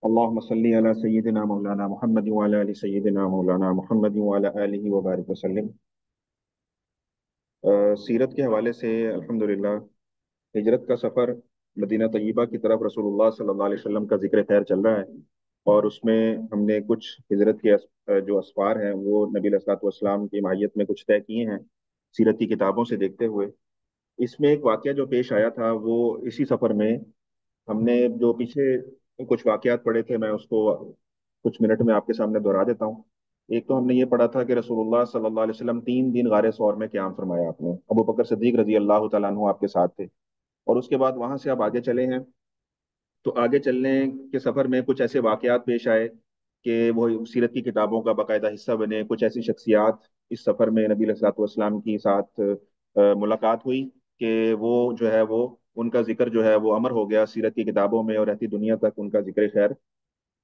اللهم صل على سيدنا مولانا محمد وعلى ال سيدنا مولانا محمد وعلى آلہ وبارک وسلم۔ سیرت کے حوالے سے الحمدللہ ہجرت کا سفر مدینہ طیبہ کی طرف رسول اللہ صلی اللہ علیہ وسلم کا ذکر خیر چل رہا ہے، اور اس میں ہم نے کچھ ہجرت کے جو اسفار ہیں وہ نبی علیہ الصلوۃ والسلام کی ماہیت میں کچھ طے کیے ہیں سیرت کی کتابوں سے دیکھتے ہوئے۔ اس میں ایک واقعہ جو پیش آیا تھا وہ اسی سفر میں ہم نے جو پیچھے کچھ واقعات پڑھے تھے، میں اس کو کچھ منٹ میں آپ کے سامنے دہرا دیتا ہوں۔ ایک تو ہم نے یہ پڑھا تھا کہ رسول اللہ صلی اللہ علیہ وسلم 3 دن غار ثور میں قیام فرمایا آپ نے، ابو بکر صدیق رضی اللہ تعالیٰ عنہ آپ کے ساتھ تھے، اور اس کے بعد وہاں سے آپ آگے چلے ہیں تو آگے چلنے کے سفر میں کچھ ایسے واقعات پیش آئے کہ وہ سیرت کی کتابوں کا باقاعدہ حصہ بنے۔ کچھ ایسی شخصیات اس سفر میں نبی علیہ الصلوۃ والسلام کی ساتھ ملاقات ہوئی کہ وہ جو ہے وہ ان کا ذکر جو ہے وہ امر ہو گیا سیرت کی کتابوں میں، اور رہتی دنیا تک ان کا ذکر خیر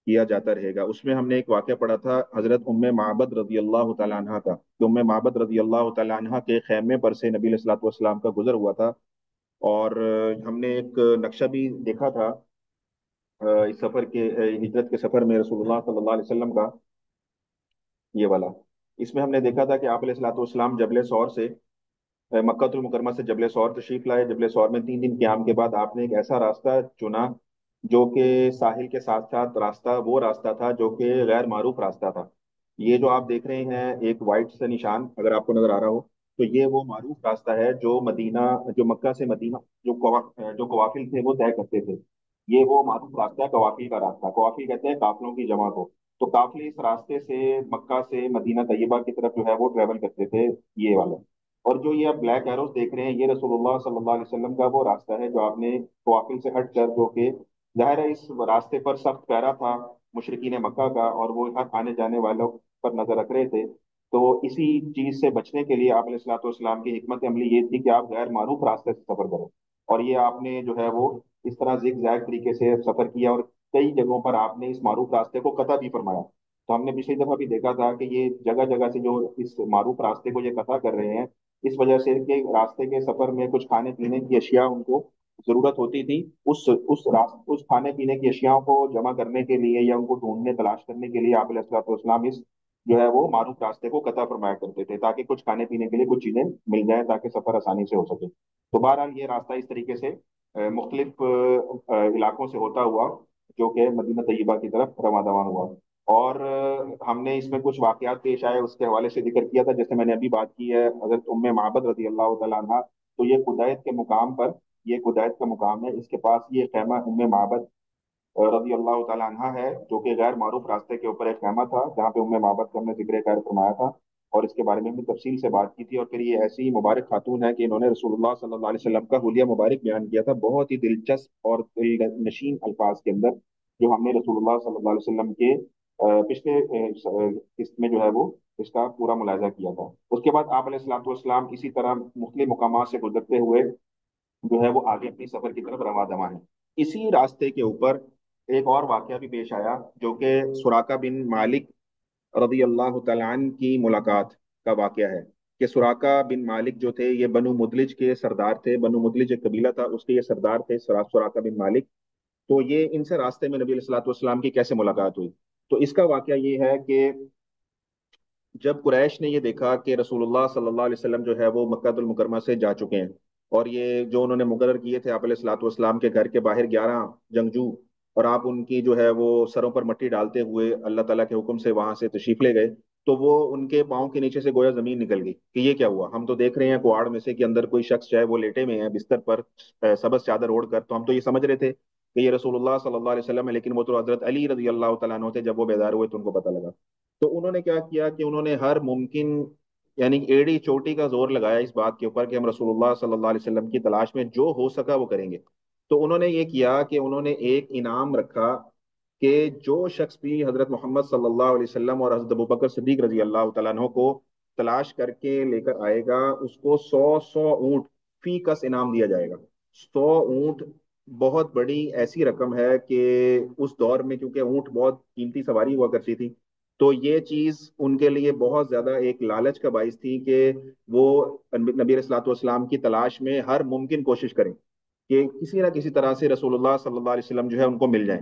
کیا جاتا رہے گا۔ اس میں ہم نے ایک واقعہ پڑھا تھا حضرت ام معبد رضی اللہ تعالیٰ عنہ کا، کہ ام معبد رضی اللہ تعالیٰ عنہ کے خیمے پر سے نبی علیہ الصلوۃ والسلام کا گزر ہوا تھا، اور ہم نے ایک نقشہ بھی دیکھا تھا اس سفر کے ہجرت کے سفر میں رسول اللہ صلی اللہ علیہ وسلم کا، یہ والا۔ اس میں ہم نے دیکھا تھا کہ آپ علیہ الصلوۃ والسلام جبل سور سے مکہ المکرمہ سے جبل سور تشریف لائے۔ جبل سور میں 3 دن قیام کے بعد آپ نے ایک ایسا راستہ چنا جو کہ ساحل کے ساتھ ساتھ راستہ وہ راستہ تھا جو کہ غیر معروف راستہ تھا۔ یہ جو آپ دیکھ رہے ہیں ایک وائٹ سے نشان اگر آپ کو نظر آ رہا ہو، تو یہ وہ معروف راستہ ہے جو مدینہ، جو مکہ سے مدینہ جو قوافل تھے وہ طے کرتے تھے۔ یہ وہ معروف راستہ ہے قوافل کا راستہ، قوافل کہتے ہیں قافلوں کی جمع کو۔ تو قافلے اس راستے سے مکہ سے مدینہ طیبہ کی طرف جو ہے وہ ٹریول کرتے تھے، یہ والا۔ اور جو یہ آپ بلیک ایروز دیکھ رہے ہیں یہ رسول اللہ صلی اللہ علیہ وسلم کا وہ راستہ ہے جو آپ نے قوافل سے ہٹ کر، جو کہ ظاہر ہے اس راستے پر سخت پیرا تھا مشرکین مکہ کا، اور وہ ہر آنے جانے والوں پر نظر رکھ رہے تھے۔ تو اسی چیز سے بچنے کے لیے آپ علیہ الصلوۃ والسلام کی حکمت عملی یہ تھی کہ آپ غیر معروف راستے سے سفر کریں، اور یہ آپ نے جو ہے وہ اس طرح زگ زیگ طریقے سے سفر کیا، اور کئی جگہوں پر آپ نے اس معروف راستے کو قطع بھی فرمایا۔ تو ہم نے پچھلی دفعہ بھی دیکھا تھا کہ یہ جگہ جگہ سے جو اس معروف راستے کو یہ قطع کر رہے ہیں، اس وجہ سے کہ راستے کے سفر میں کچھ کھانے پینے کی اشیاء ان کو ضرورت ہوتی تھی، اس کھانے پینے کی اشیاء کو جمع کرنے کے لیے یا ان کو ڈھونڈنے تلاش کرنے کے لیے آپ علیہ الصلوۃ والسلام اس جو ہے وہ معروف راستے کو قطع فرمایا کرتے تھے، تاکہ کچھ کھانے پینے کے لیے کچھ چیزیں مل جائیں تاکہ سفر آسانی سے ہو سکے۔ تو بہرحال یہ راستہ اس طریقے سے مختلف علاقوں سے ہوتا ہوا جو کہ مدینہ طیبہ کی طرف رواں دواں ہوا۔ اور ہم نے اس میں کچھ واقعات پیش آئے اس کے حوالے سے ذکر کیا تھا، جیسے میں نے ابھی بات کی ہے حضرت ام معبد رضی اللہ تعالیٰ عنہ، تو یہ قدیت کے مقام پر، یہ قدیت کا مقام ہے، اس کے پاس یہ خیمہ ام معبد رضی اللہ تعالیٰ عنہ ہے، جو کہ غیر معروف راستے کے اوپر ایک خیمہ تھا جہاں پہ ام معبد کا ہم نے ذکر خیر فرمایا تھا، اور اس کے بارے میں بھی تفصیل سے بات کی تھی۔ اور پھر یہ ایسی مبارک خاتون ہے کہ انہوں نے رسول اللہ صلی اللہ علیہ وسلم کا حلیہ مبارک بیان کیا تھا بہت ہی دلچسپ اور دل نشین الفاظ کے اندر، جو ہم نے رسول اللہ صلی اللہ علیہ وسلم کے پچھلے قسط میں جو ہے وہ اس کا پورا ملاحظہ کیا تھا۔ اس کے بعد آپ علیہ السلام والسلام اسی طرح مختلف مقامات سے گزرتے ہوئے جو ہے وہ آگے اپنی سفر کی طرف رواں دواں ہے۔ اسی راستے کے اوپر ایک اور واقعہ بھی پیش آیا جو کہ سراقہ بن مالک رضی اللہ تعالیٰ عنہ کی ملاقات کا واقعہ ہے، کہ سراقہ بن مالک جو تھے یہ بنو مدلج کے سردار تھے، بنو مدلج ایک قبیلہ تھا، اس کے یہ سردار تھے سراقہ بن مالک۔ تو یہ ان سے راستے میں نبی علیہ الصلوۃ والسلام کی کیسے ملاقات ہوئی؟ تو اس کا واقعہ یہ ہے کہ جب قریش نے یہ دیکھا کہ رسول اللہ صلی اللہ علیہ وسلم جو ہے وہ مکہ المکرمہ سے جا چکے ہیں، اور یہ جو انہوں نے مقرر کیے تھے آپ علیہ الصلوۃ والسلام کے گھر کے باہر 11 جنگجو، اور آپ ان کی جو ہے وہ سروں پر مٹی ڈالتے ہوئے اللہ تعالیٰ کے حکم سے وہاں سے تشریف لے گئے، تو وہ ان کے پاؤں کے نیچے سے گویا زمین نکل گئی کہ یہ کیا ہوا؟ ہم تو دیکھ رہے ہیں کوڑ میں سے کہ اندر کوئی شخص جو ہے وہ لیٹے ہوئے ہیں بستر پر سبز چادر اوڑھ کر، تو ہم تو یہ سمجھ رہے تھے کہ یہ رسول اللہ صلی اللہ علیہ وسلم ہے، لیکن وہ تو حضرت علی رضی اللہ تعالیٰ عنہ تھے۔ جب وہ بیدار ہوئے تو ان کو پتہ لگا، تو انہوں نے کیا کیا کہ انہوں نے ہر ممکن یعنی ایڑی چوٹی کا زور لگایا اس بات کے اوپر کہ ہم رسول اللہ صلی اللہ علیہ وسلم کی تلاش میں جو ہو سکا وہ کریں گے۔ تو انہوں نے یہ کیا کہ انہوں نے ایک انعام رکھا کہ جو شخص بھی حضرت محمد صلی اللہ علیہ وسلم اور حضرت ابوبکر صدیق رضی اللہ تعالیٰ عنہ کو تلاش کر کے لے کر آئے گا، اس کو 100 اونٹ فی کس انعام دیا جائے گا۔ 100 اونٹ بہت بڑی ایسی رقم ہے کہ اس دور میں، کیونکہ اونٹ بہت قیمتی سواری ہوا کرتی تھی، تو یہ چیز ان کے لیے بہت زیادہ ایک لالچ کا باعث تھی کہ وہ نبی علیہ الصلوۃ والسلام کی تلاش میں ہر ممکن کوشش کریں کہ کسی نہ کسی طرح سے رسول اللہ صلی اللہ علیہ وسلم جو ہے ان کو مل جائیں۔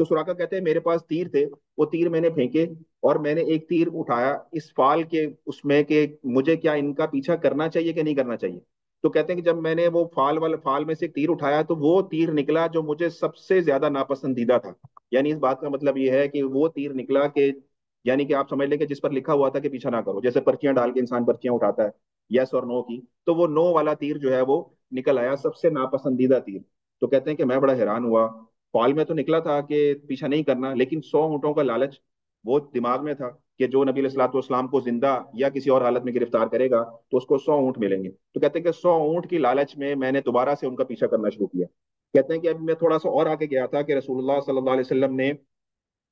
تو سراقہ کہتے ہیں میرے پاس تیر تھے، وہ تیر میں نے پھینکے، اور میں نے ایک تیر اٹھایا اس فال کے اس میں کہ مجھے کیا ان کا پیچھا کرنا چاہیے کہ نہیں کرنا چاہیے. تو کہتے ہیں کہ جب میں نے وہ فال میں سے ایک تیر اٹھایا تو وہ تیر نکلا جو مجھے سب سے زیادہ ناپسندیدہ تھا. یعنی اس بات کا مطلب یہ ہے کہ وہ تیر نکلا کہ، یعنی کہ آپ سمجھ لیں کہ جس پر لکھا ہوا تھا کہ پیچھا نہ کرو، جیسے پرچیاں ڈال کے انسان پرچیاں اٹھاتا ہے یس اور نو کی، تو وہ نو والا تیر جو ہے وہ نکل آیا، سب سے ناپسندیدہ تیر. تو کہتے ہیں کہ میں بڑا حیران ہوا. فال میں تو نکلا تھا کہ پیچھا نہیں کرنا، لیکن 100 اونٹوں کا لالچ وہ دماغ میں تھا کہ جو نبی علیہ الصلوۃ والسلام کو زندہ یا کسی اور حالت میں گرفتار کرے گا تو اس کو 100 اونٹ ملیں گے. تو کہتے ہیں کہ 100 اونٹ کی لالچ میں نے دوبارہ سے ان کا پیچھا کرنا شروع کیا. کہتے ہیں کہ اب میں تھوڑا سا اور آگے گیا تھا کہ رسول اللہ صلی اللہ علیہ وسلم نے،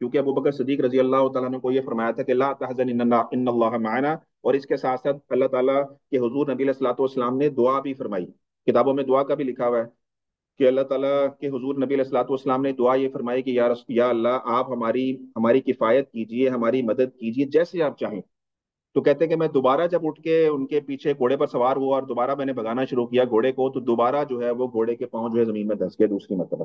کیونکہ ابو بکر صدیق رضی اللہ تعالیٰ نے کو یہ فرمایا تھا کہ لا تحزن ان اللہ معنا، اور اس کے ساتھ ساتھ اللہ تعالیٰ کے حضور نبی علیہ الصلوۃ والسلام نے دعا بھی فرمائی. کتابوں میں دعا کا بھی لکھا ہوا ہے کہ اللہ تعالیٰ کے حضور نبی علیہ الصلوۃ والسلام نے دعا یہ فرمائی کہ یا اللہ آپ ہماری ہماری کفایت کیجیے، ہماری مدد کیجیے جیسے آپ چاہیں. تو کہتے ہیں کہ میں دوبارہ جب اٹھ کے ان کے پیچھے گھوڑے پر سوار ہوا اور دوبارہ میں نے بھگانا شروع کیا گھوڑے کو، تو دوبارہ جو ہے وہ گھوڑے کے پاؤں جو ہے زمین میں دھس گئے دوسری مرتبہ.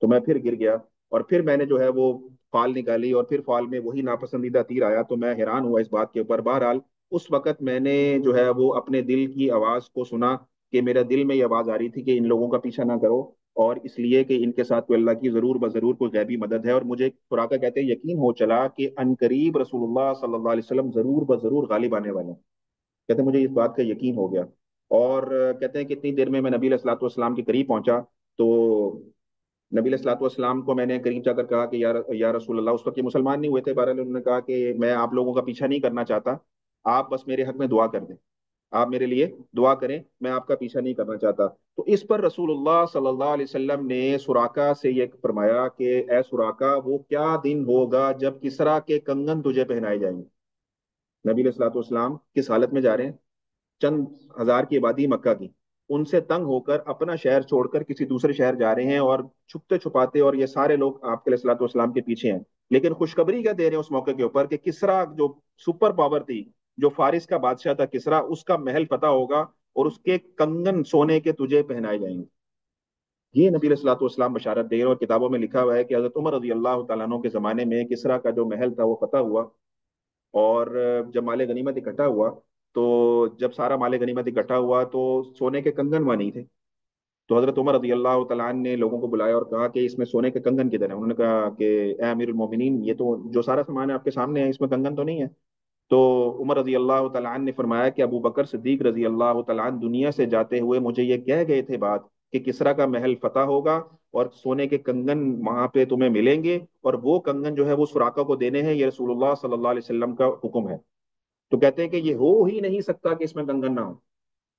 تو میں پھر گر گیا، اور پھر میں نے جو ہے وہ فال نکالی، اور پھر فال میں وہی ناپسندیدہ تیر آیا. تو میں حیران ہوا اس بات کے اوپر. بہرحال اس وقت میں نے جو ہے وہ اپنے دل کی آواز کو سنا کہ میرا دل میں یہ آواز آ رہی تھی کہ ان لوگوں کا پیچھا نہ کرو، اور اس لیے کہ ان کے ساتھ کوئی اللہ کی ضرور بضرور کوئی غیبی مدد ہے. اور مجھے خوراکہ کہتے ہیں یقین ہو چلا کہ ان قریب رسول اللہ صلی اللہ علیہ وسلم ضرور بضرور غالب آنے والے ہیں. کہتے ہیں مجھے اس بات کا یقین ہو گیا. اور کہتے ہیں کہ اتنی دیر میں نبی علیہ الصلوۃ والسلام کے قریب پہنچا. تو نبی علیہ الصلوۃ والسلام کو میں نے قریب جا کر کہا کہ یا رسول اللہ، اس وقت یہ مسلمان نہیں ہوئے تھے. بہرحال انہوں نے کہا کہ میں آپ لوگوں کا پیچھا نہیں کرنا چاہتا، آپ بس میرے حق میں دعا کر دیں، آپ میرے لیے دعا کریں، میں آپ کا پیچھا نہیں کرنا چاہتا. تو اس پر رسول اللہ صلی اللہ علیہ وسلم نے سراقہ سے یہ فرمایا کہ اے سراقہ، وہ کیا دن ہوگا جب کسرا کے کنگن تجھے پہنائے جائیں گے. نبی علیہ الصلوۃ والسلام کس حالت میں جا رہے ہیں؟ چند ہزار کی آبادی مکہ کی، ان سے تنگ ہو کر اپنا شہر چھوڑ کر کسی دوسرے شہر جا رہے ہیں، اور چھپتے چھپاتے، اور یہ سارے لوگ آپ کے علیہ الصلوۃ والسلام کے پیچھے ہیں. لیکن خوشخبری کیا دے رہے ہیں اس موقع کے اوپر کہ کسرا جو سپر پاور تھی، جو فارس کا بادشاہ تھا کسرا، اس کا محل فتح ہوگا اور اس کے کنگن سونے کے تجھے پہنائے جائیں گے. یہ نبی علیہ الصلوۃ والسلام بشارت دے رہے ہیں. اور کتابوں میں لکھا ہوا ہے کہ حضرت عمر رضی اللہ تعالیٰ عنہ کے زمانے میں کسرا کا جو محل تھا وہ فتح ہوا، اور جب مال غنیمت اکٹھا ہوا، تو جب سارا مال غنیمت اکٹھا ہوا تو سونے کے کنگن وہاں نہیں تھے. تو حضرت عمر رضی اللہ تعالیٰ عنہ نے لوگوں کو بلایا اور کہا کہ اس میں سونے کے کنگن کدھر ہیں. انہوں نے کہا کہ اے امیر المومنین، یہ تو جو سارا سامان ہے آپ کے سامنے ہے، اس میں کنگن تو نہیں ہے. تو عمر رضی اللہ تعالیٰ عنہ نے فرمایا کہ ابو بکر صدیق رضی اللہ تعالیٰ عنہ دنیا سے جاتے ہوئے مجھے یہ کہہ گئے تھے بات کہ کسرا کا محل فتح ہوگا اور سونے کے کنگن وہاں پہ تمہیں ملیں گے، اور وہ کنگن جو ہے وہ سراقہ کو دینے ہیں، یہ رسول اللہ صلی اللہ علیہ وسلم کا حکم ہے. تو کہتے ہیں کہ یہ ہو ہی نہیں سکتا کہ اس میں کنگن نہ ہو.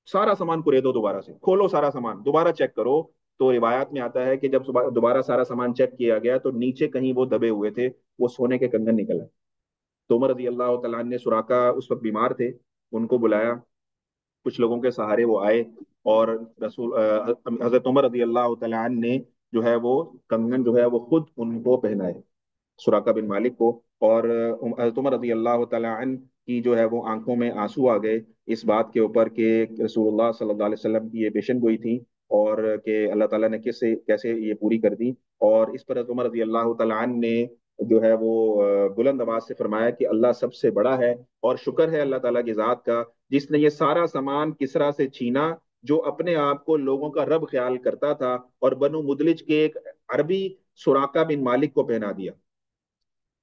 سارا سامان کو دو، دوبارہ سے کھولو، سارا سامان دوبارہ چیک کرو. تو روایات میں آتا ہے کہ جب دوبارہ سارا سامان چیک کیا گیا تو نیچے کہیں وہ دبے ہوئے تھے، وہ سونے کے کنگن نکل آئے. تو عمر رضی اللہ تعالیٰ نے سراقہ اس وقت بیمار تھے، ان کو بلایا، کچھ لوگوں کے سہارے وہ آئے، اور حضرت عمر رضی اللہ تعالیٰ عنہ نے جو ہے وہ کنگن جو ہے وہ خود ان کو پہنائے، سراقہ بن مالک کو. اور حضرت عمر رضی اللہ تعالیٰ عنہ کی جو ہے وہ آنکھوں میں آنسو آ گئے اس بات کے اوپر کہ رسول اللہ صلی اللہ علیہ وسلم کی یہ پیشن گوئی تھی، اور کہ اللہ تعالیٰ نے کیسے یہ پوری کر دی. اور اس پر حضرت عمر رضی اللہ تعالیٰ عنہ نے جو ہے وہ بلند آواز سے فرمایا کہ اللہ سب سے بڑا ہے، اور شکر ہے اللہ تعالیٰ کی ذات کا جس نے یہ سارا سامان کسرا سے چھینا، جو اپنے آپ کو لوگوں کا رب خیال کرتا تھا، اور بنو مدلج کے ایک عربی سراقہ بن مالک کو پہنا دیا.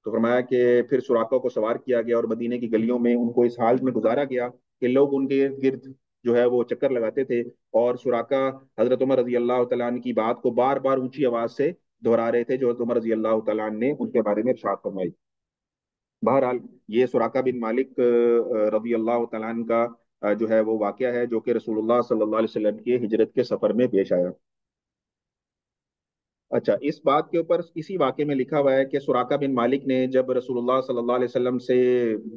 تو فرمایا کہ پھر سراقوں کو سوار کیا گیا اور مدینے کی گلیوں میں ان کو اس حال میں گزارا گیا کہ لوگ ان کے گرد جو ہے وہ چکر لگاتے تھے، اور سراقہ حضرت عمر رضی اللہ تعالیٰ عنہ کی بات کو بار بار اونچی آواز سے دہرا رہے تھے جو حضرت عمر رضی اللہ تعالیٰ عنہ نے ان کے بارے میں ارشاد فرمائی. بہرحال یہ سراقہ بن مالک رضی اللہ تعالیٰ عنہ کا جو ہے وہ واقعہ ہے جو کہ رسول اللہ صلی اللہ علیہ وسلم کی ہجرت کے سفر میں پیش آیا. اچھا، اس بات کے اوپر اسی واقعے میں لکھا ہوا ہے کہ سراقہ بن مالک نے جب رسول اللہ صلی اللہ علیہ وسلم سے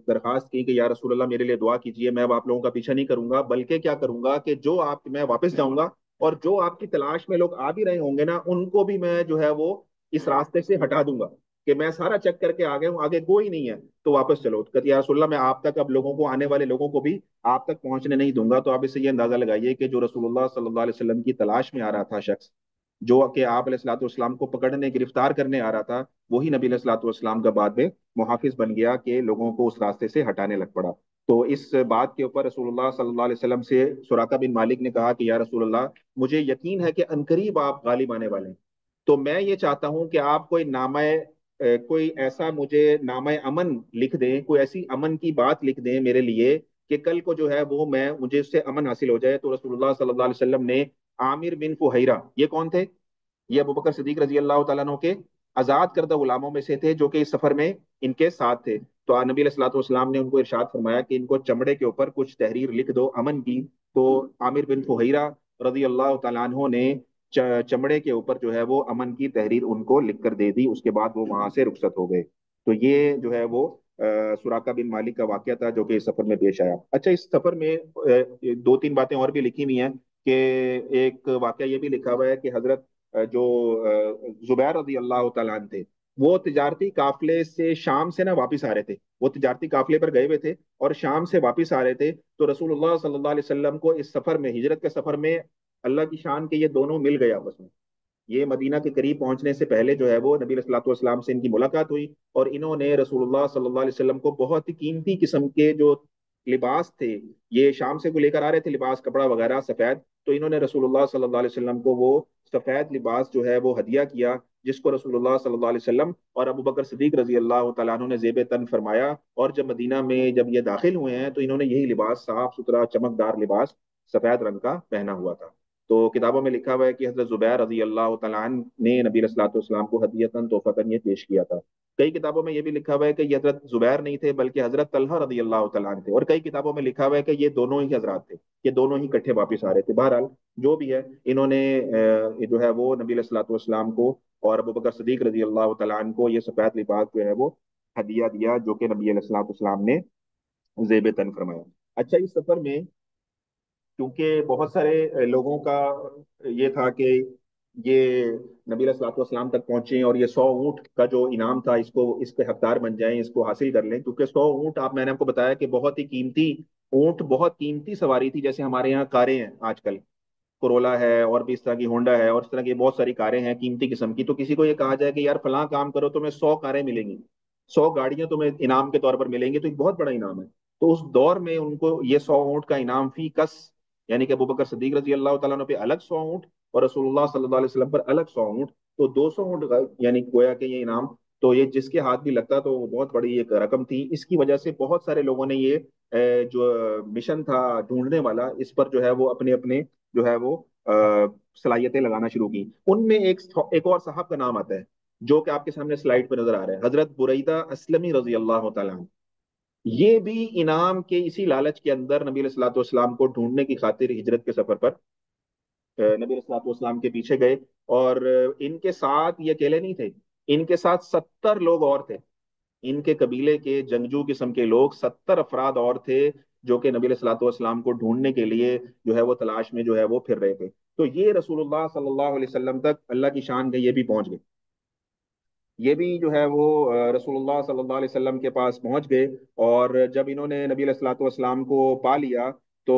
درخواست کی کہ یا رسول اللہ میرے لیے دعا کیجیے، میں اب آپ لوگوں کا پیچھا نہیں کروں گا، بلکہ کیا کروں گا کہ جو آپ میں واپس جاؤں گا، اور جو آپ کی تلاش میں لوگ آ بھی رہے ہوں گے نا، ان کو بھی میں جو ہے وہ اس راستے سے ہٹا دوں گا کہ میں سارا چیک کر کے آ گیا ہوں، آگے کوئی نہیں ہے، تو واپس چلو. کہتے یا رسول اللہ میں آپ تک اب لوگوں کو، آنے والے لوگوں کو بھی آپ تک پہنچنے نہیں دوں گا. تو آپ اس سے یہ اندازہ لگائیے کہ جو رسول اللہ صلی اللہ علیہ وسلم کی تلاش میں آ رہا تھا شخص، جو کہ آپ علیہ الصلوۃ والسلام کو پکڑنے گرفتار کرنے آ رہا تھا، وہی نبی علیہ الصلوۃ والسلام کا بعد میں محافظ بن گیا کہ لوگوں کو اس راستے سے ہٹانے لگ پڑا۔ تو اس بات کے اوپر رسول اللہ صلی اللہ علیہ وسلم سے سراقہ بن مالک نے کہا کہ یا رسول اللہ، مجھے یقین ہے کہ عنقریب آپ غالب آنے والے ہیں، تو میں یہ چاہتا ہوں کہ آپ کوئی نامہ کوئی ایسا مجھے نامہ امن لکھ دیں، کوئی ایسی امن کی بات لکھ دیں میرے لیے کہ کل کو جو ہے وہ میں مجھے اس سے امن حاصل ہو جائے۔ تو رسول اللہ صلی اللہ علیہ وسلم نے عامر بن فہیرہ، یہ کون تھے؟ یہ ابوبکر صدیق رضی اللہ تعالیٰ عنہ کے آزاد کردہ غلاموں میں سے تھے، جو کہ اس سفر میں ان کے ساتھ تھے۔ تو نبی علیہ الصلوۃ والسلام نے ان کو ارشاد فرمایا کہ ان کو چمڑے کے اوپر کچھ تحریر لکھ دو امن کی۔ تو عامر بن فہیرہ رضی اللہ تعالیٰ عنہ نے چمڑے کے اوپر جو ہے وہ امن کی تحریر ان کو لکھ کر دے دی، اس کے بعد وہ وہاں سے رخصت ہو گئے۔ تو یہ جو ہے وہ سراقہ بن مالک کا واقعہ تھا جو کہ اس سفر میں پیش آیا۔ اچھا، اس سفر میں دو تین باتیں اور بھی لکھی ہوئی ہیں کہ ایک واقعہ یہ بھی لکھا ہوا ہے کہ حضرت جو زبیر رضی اللہ تعالیٰ عنہ تھے، وہ تجارتی قافلے سے شام سے نا واپس آ رہے تھے، وہ تجارتی قافلے پر گئے ہوئے تھے اور شام سے واپس آ رہے تھے۔ تو رسول اللہ صلی اللہ علیہ وسلم کو اس سفر میں، ہجرت کے سفر میں، اللہ کی شان کے یہ دونوں مل گئے آپس میں۔ یہ مدینہ کے قریب پہنچنے سے پہلے جو ہے وہ نبی علیہ الصلوۃ والسلام سے ان کی ملاقات ہوئی، اور انہوں نے رسول اللہ صلی اللہ علیہ وسلم کو بہت ہی قیمتی قسم کے جو لباس تھے، یہ شام سے کو لے کر آ رہے تھے لباس کپڑا وغیرہ سفید، تو انہوں نے رسول اللہ صلی اللہ علیہ وسلم کو وہ سفید لباس جو ہے وہ ہدیہ کیا، جس کو رسول اللہ صلی اللہ علیہ وسلم اور ابو بکر صدیق رضی اللہ تعالیٰ عنہ نے زیب تن فرمایا، اور جب مدینہ میں جب یہ داخل ہوئے ہیں تو انہوں نے یہی لباس، صاف ستھرا چمکدار لباس سفید رنگ کا پہنا ہوا تھا۔ تو کتابوں میں لکھا ہوا ہے کہ حضرت زبیر رضی اللہ تعالیٰ عنہ نے نبی علیہ الصلوۃ والسلام کو ہدیتاً تحفتاً یہ پیش کیا تھا۔ کئی کتابوں میں یہ بھی لکھا ہوا ہے کہ یہ حضرت زبیر نہیں تھے بلکہ حضرت طلحہ رضی اللہ تعالیٰ عنہ تھے، اور کئی کتابوں میں لکھا ہوا ہے کہ یہ دونوں ہی حضرات تھے، یہ دونوں ہی کٹھے واپس آ رہے تھے۔ بہرحال جو بھی ہے، انہوں نے جو ہے وہ نبی علیہ الصلوۃ والسلام کو اور ابو بکر صدیق رضی اللہ تعالیٰ عنہ کو یہ سفید لباس جو ہے وہ ہدیہ دیا، جو کہ نبی علیہ الصلوۃ والسلام نے زیب تن فرمایا۔ اچھا، اس سفر میں کیونکہ بہت سارے لوگوں کا یہ تھا کہ یہ نبی علیہ الصلوۃ والسلام تک پہنچیں اور یہ 100 اونٹ کا جو انعام تھا اس کو، اس پہ حقدار بن جائیں، اس کو حاصل کر لیں، کیونکہ 100 اونٹ، میں نے آپ کو بتایا کہ بہت ہی قیمتی اونٹ، بہت قیمتی سواری تھی، جیسے ہمارے یہاں کاریں ہیں آج کل، کرولا ہے اور بھی اس طرح کی ہونڈا ہے اور اس طرح کی بہت ساری کاریں ہیں قیمتی قسم کی، تو کسی کو یہ کہا جائے کہ یار فلاں کام کرو تمہیں 100 کاریں ملیں گی، 100 گاڑیاں تمہیں انعام کے طور پر ملیں گی، تو ایک بہت بڑا انعام ہے۔ تو اس دور میں ان کو یہ 100 اونٹ کا انعام فی کس، یعنی کہ ابوبکر صدیق رضی اللہ تعالیٰ عنہ پہ الگ 100 اونٹ اور رسول اللہ صلی اللہ علیہ وسلم پر الگ 100 اونٹ، تو 200 اونٹ یعنی گویا کہ یہ انعام، تو یہ جس کے ہاتھ بھی لگتا تو وہ بہت بڑی ایک رقم تھی۔ اس کی وجہ سے بہت سارے لوگوں نے یہ جو مشن تھا ڈھونڈنے والا، اس پر جو ہے وہ اپنے اپنے جو ہے وہ صلاحیتیں لگانا شروع کی۔ ان میں ایک اور صاحب کا نام آتا ہے جو کہ آپ کے سامنے سلائڈ پہ نظر آ رہا ہے، حضرت بریدہ اسلمی رضی اللہ تعالیٰ عنہ۔ یہ بھی انعام کے اسی لالچ کے اندر نبی علیہ الصلوۃ والسلام کو ڈھونڈنے کی خاطر ہجرت کے سفر پر نبی علیہ الصلوۃ والسلام کے پیچھے گئے، اور ان کے ساتھ یہ اکیلے نہیں تھے، ان کے ساتھ 70 لوگ اور تھے، ان کے قبیلے کے جنگجو قسم کے لوگ 70 افراد اور تھے، جو کہ نبی علیہ الصلوۃ والسلام کو ڈھونڈنے کے لیے جو ہے وہ تلاش میں جو ہے وہ پھر رہے تھے۔ تو یہ رسول اللہ صلی اللہ علیہ وسلم تک اللہ کی شان کے یہ بھی پہنچ گئے، یہ بھی جو ہے وہ رسول اللہ صلی اللہ علیہ وسلم کے پاس پہنچ گئے، اور جب انہوں نے نبی علیہ الصلوۃ والسلام کو پا لیا تو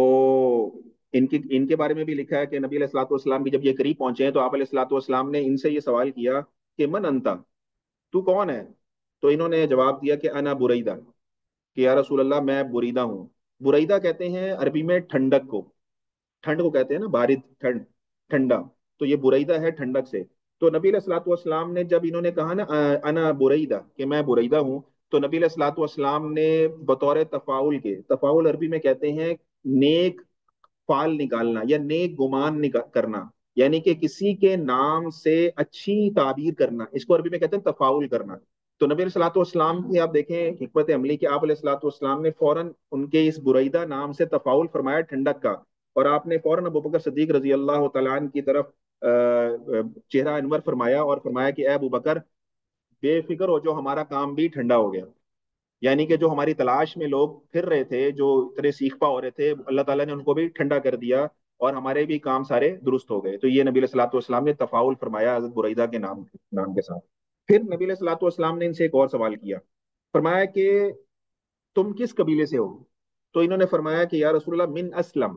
ان کے بارے میں بھی لکھا ہے کہ نبی علیہ الصلوۃ والسلام کی جب یہ قریب پہنچے ہیں تو آپ علیہ الصلوۃ والسلام نے ان سے یہ سوال کیا کہ من انتا، تو کون ہے؟ تو انہوں نے جواب دیا کہ انا بریدہ، کہ یا رسول اللہ میں بریدہ ہوں۔ بریدہ کہتے ہیں عربی میں ٹھنڈک کو، ٹھنڈ کو کہتے ہیں نا، بارد، ٹھنڈ، ٹھنڈا، تو یہ بریدہ ہے ٹھنڈک سے۔ تو نبی علیہ الصلوۃ والسلام نے جب انہوں نے کہا نا انا بریدہ، کہ میں بریدہ ہوں، تو نبی علیہ الصلوۃ والسلام نے بطور تفاؤل کے، تفاؤل عربی میں کہتے ہیں نیک فال نکالنا یا نیک گمان کرنا، یعنی کہ کسی کے نام سے اچھی تعبیر کرنا، اس کو عربی میں کہتے ہیں تفاؤل کرنا۔ تو نبی علیہ الصلوۃ والسلام کی آپ دیکھیں حکمت عملی کہ آپ علیہ الصلوۃ والسلام نے فوراً ان کے اس بریدہ نام سے تفاؤل فرمایا ٹھنڈک کا، اور آپ نے فوراً ابوبکر صدیق رضی اللہ تعالیٰ عنہ کی طرف چہرہ انور فرمایا اور فرمایا کہ اے ابوبکر، بے فکر ہو، جو ہمارا کام بھی ٹھنڈا ہو گیا، یعنی کہ جو ہماری تلاش میں لوگ پھر رہے تھے، جو اتنے سیکھ پا ہو رہے تھے، اللہ تعالیٰ نے ان کو بھی ٹھنڈا کر دیا اور ہمارے بھی کام سارے درست ہو گئے۔ تو یہ نبی علیہ الصلوۃ والسلام نے تفاؤل فرمایا حضرت بریدہ کے نام کے ساتھ۔ پھر نبی علیہ الصلوۃ والسلام نے ان سے ایک اور سوال کیا، فرمایا کہ تم کس قبیلے سے ہو؟ تو انہوں نے فرمایا کہ یا رسول اللہ من اسلم،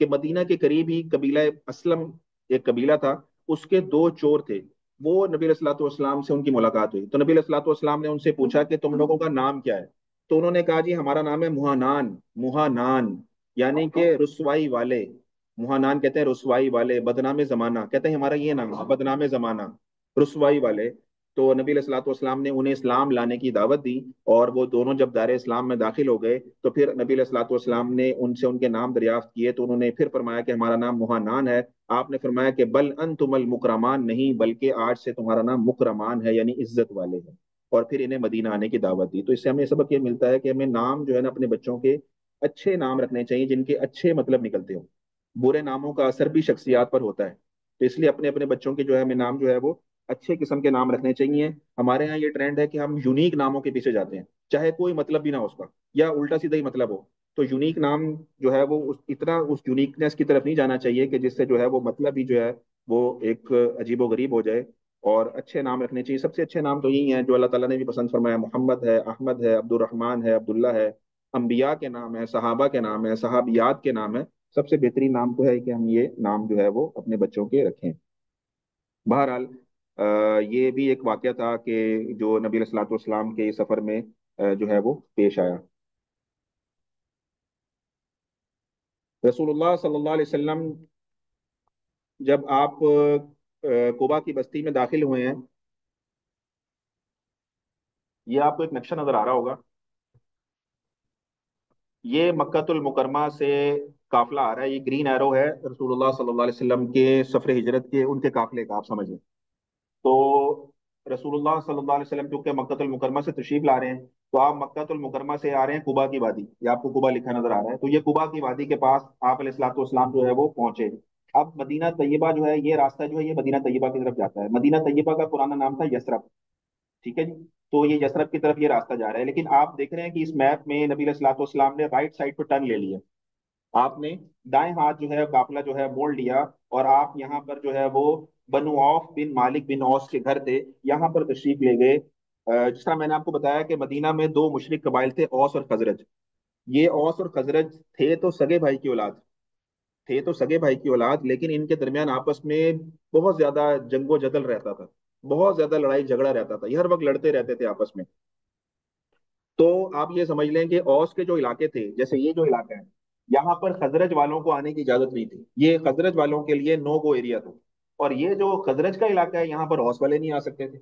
کہ مدینہ کے قریب ہی قبیلہ اسلم ایک قبیلہ تھا، اس کے دو چور تھے، وہ نبی علیہ الصلوۃ والسلام سے ان کی ملاقات ہوئی، تو نبی علیہ الصلوۃ والسلام نے ان سے پوچھا کہ تم لوگوں کا نام کیا ہے؟ تو انہوں نے کہا جی ہمارا نام ہے مہانان، مہانان یعنی کہ رسوائی والے، مہانان کہتے ہیں رسوائی والے، بدنام زمانہ کہتے ہیں ہمارا یہ نام ہے بدنام زمانہ، رسوائی والے۔ تو نبی علیہ الصلوۃ والسلام نے انہیں اسلام لانے کی دعوت دی، اور وہ دونوں جب دار اسلام میں داخل ہو گئے تو پھر نبی علیہ الصلوۃ والسلام نے ان سے ان کے نام دریافت کیے، تو انہوں نے پھر فرمایا کہ ہمارا نام مہانان ہے۔ آپ نے فرمایا کہ بل انتم المکرمان، نہیں بلکہ آج سے تمہارا نام مکرمان ہے، یعنی عزت والے ہیں، اور پھر انہیں مدینہ آنے کی دعوت دی۔ تو اس سے ہمیں سبق یہ ملتا ہے کہ ہمیں نام جو ہے نا اپنے بچوں کے اچھے نام رکھنے چاہیے جن کے اچھے مطلب نکلتے ہوں، برے ناموں کا اثر بھی شخصیات پر ہوتا ہے، تو اس لیے اپنے اپنے بچوں کے جو ہے ہمیں نام جو ہے وہ اچھے قسم کے نام رکھنے چاہیے۔ ہمارے یہاں یہ ٹرینڈ ہے کہ ہم یونیک ناموں کے پیچھے جاتے ہیں، چاہے کوئی مطلب بھی نہ ہو اس کا، یا الٹا سیدھا ہی مطلب ہو، تو یونیک نام جو ہے وہ اتنا اس یونیکنیس کی طرف نہیں جانا چاہیے کہ جس سے جو ہے وہ مطلب ہی جو ہے وہ ایک عجیب و غریب ہو جائے، اور اچھے نام رکھنے چاہیے۔ سب سے اچھے نام تو یہی ہیں جو اللہ تعالیٰ نے بھی پسند فرمایا، محمد ہے، احمد ہے، عبد الرحمن ہے، عبداللہ ہے، انبیاء کے نام ہے، صحابہ کے نام ہے، صحابیات کے نام ہے۔ سب سے بہترین نام تو ہے کہ ہم یہ نام جو ہے وہ اپنے بچوں کے رکھیں۔ بہرحال یہ بھی ایک واقعہ تھا کہ جو نبی علیہ الصلوۃ والسلام کے سفر میں جو ہے وہ پیش آیا۔ رسول اللہ صلی اللہ علیہ وسلم جب آپ قبا کی بستی میں داخل ہوئے ہیں، یہ آپ کو ایک نقشہ نظر آ رہا ہوگا، یہ مکۃ المکرمہ سے قافلہ آ رہا ہے، یہ گرین ایرو ہے رسول اللہ صلی اللہ علیہ وسلم کے سفر ہجرت کے، ان کے قافلے کا آپ سمجھ لیں۔ تو رسول اللہ صلی اللہ علیہ وسلم کیونکہ مکۃ المکرمہ سے تشریف لا رہے ہیں، تو آپ مکۃ المکرمہ سے آ رہے ہیں قبا کی وادی، یہ آپ کو قبا لکھا نظر آ رہا ہے، تو یہ قبا کی وادی کے پاس آپ علیہ الصلوۃ والسلام جو ہے وہ پہنچے۔ اب مدینہ طیبہ جو ہے یہ راستہ جو ہے یہ مدینہ طیبہ کی طرف جاتا ہے، مدینہ طیبہ کا پرانا نام تھا یثرب، ٹھیک ہے جی؟ تو یہ یثرب کی طرف یہ راستہ جا رہا ہے، لیکن آپ دیکھ رہے ہیں کہ اس میپ میں نبی علیہ الصلوۃ والسلام نے رائٹ سائڈ پہ ٹرن لے لیا، آپ نے دائیں ہاتھ جو ہے قافلہ جو ہے موڑ لیا، اور آپ یہاں پر جو ہے وہ بنو عوف بن مالک بن اوس کے گھر تھے، یہاں پر تشریف لے گئے۔ جس طرح میں نے آپ کو بتایا کہ مدینہ میں دو مشرک قبائل تھے، اوس اور خزرج، یہ اوس اور خزرج تھے تو سگے بھائی کی اولاد، تھے تو سگے بھائی کی اولاد، لیکن ان کے درمیان آپس میں بہت زیادہ جنگ و جدل رہتا تھا، بہت زیادہ لڑائی جھگڑا رہتا تھا، یہ ہر وقت لڑتے رہتے تھے آپس میں۔ تو آپ یہ سمجھ لیں کہ اوس کے جو علاقے تھے، جیسے یہ جو علاقہ ہے، یہاں پر خزرج والوں کو آنے کی اجازت نہیں تھی، یہ خزرج والوں کے لیے نو گو ایریا تھا، اور یہ جو خزرج کا علاقہ ہے یہاں پر اوس والے نہیں آ سکتے تھے۔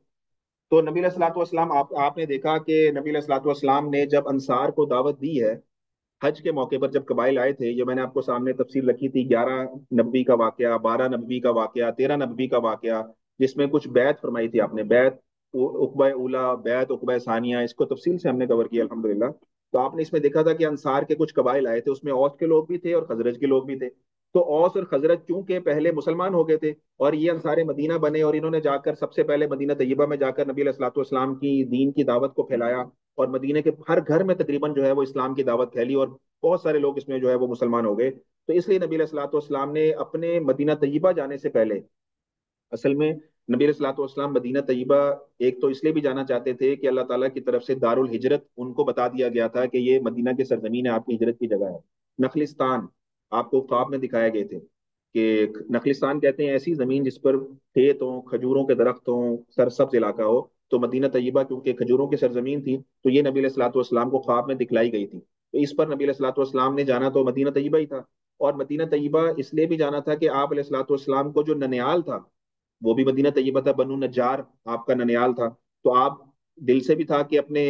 تو نبی علیہ الصلوۃ والسلام، آپ نے دیکھا کہ نبی علیہ الصلوۃ والسلام نے جب انصار کو دعوت دی ہے حج کے موقع پر، جب قبائل آئے تھے، یہ میں نے آپ کو سامنے تفصیل رکھی تھی، 11 نبوی کا واقعہ، 12 نبوی کا واقعہ، 13 نبوی کا واقعہ، جس میں کچھ بیعت فرمائی تھی آپ نے، بیعت عقبہ اولا، بیعت عقبہ ثانیہ، اس کو تفصیل سے ہم نے کور کیا الحمدللہ۔ تو آپ نے اس میں دیکھا تھا کہ انصار کے کچھ قبائل آئے تھے، اس میں اوس کے لوگ بھی تھے اور خزرج کے لوگ بھی تھے۔ تو اوس اور خزرج چونکہ پہلے مسلمان ہو گئے تھے، اور یہ انصار مدینہ بنے، اور انہوں نے جا کر سب سے پہلے مدینہ طیبہ میں جا کر نبی علیہ الصلوۃ والسلام کی دین کی دعوت کو پھیلایا، اور مدینہ کے ہر گھر میں تقریباً جو ہے وہ اسلام کی دعوت پھیلی، اور بہت سارے لوگ اس میں جو ہے وہ مسلمان ہو گئے۔ تو اس لیے نبی علیہ الصلوۃ والسلام نے اپنے مدینہ طیبہ جانے سے پہلے، اصل میں نبی علیہ الصلوۃ والسلام مدینہ طیبہ ایک تو اس لیے بھی جانا چاہتے تھے کہ اللہ تعالیٰ کی طرف سے دار الہجرت ان کو بتا دیا گیا تھا کہ یہ مدینہ کی سرزمین ہے، آپ کی ہجرت کی جگہ ہے۔ نخلستان آپ کو خواب میں دکھائے گئے تھے کہ نخلستان کہتے ہیں ایسی زمین جس پر کھیت ہوں، کھجوروں کے درخت ہوں، سرسبز علاقہ ہو، تو مدینہ طیبہ کیونکہ کھجوروں کی سرزمین تھی، تو یہ نبی علیہ الصلوۃ والسلام کو خواب میں دکھلائی گئی تھی، تو اس پر نبی علیہ الصلوۃ والسلام نے جانا تو مدینہ طیبہ ہی تھا۔ اور مدینہ طیبہ اس لیے بھی جانا تھا کہ آپ علیہ الصلوۃ والسلام کو جو ننیال تھا وہ بھی مدینہ طیبہ تھا، بنو نجار آپ کا ننیال تھا، تو آپ دل سے بھی تھا کہ اپنے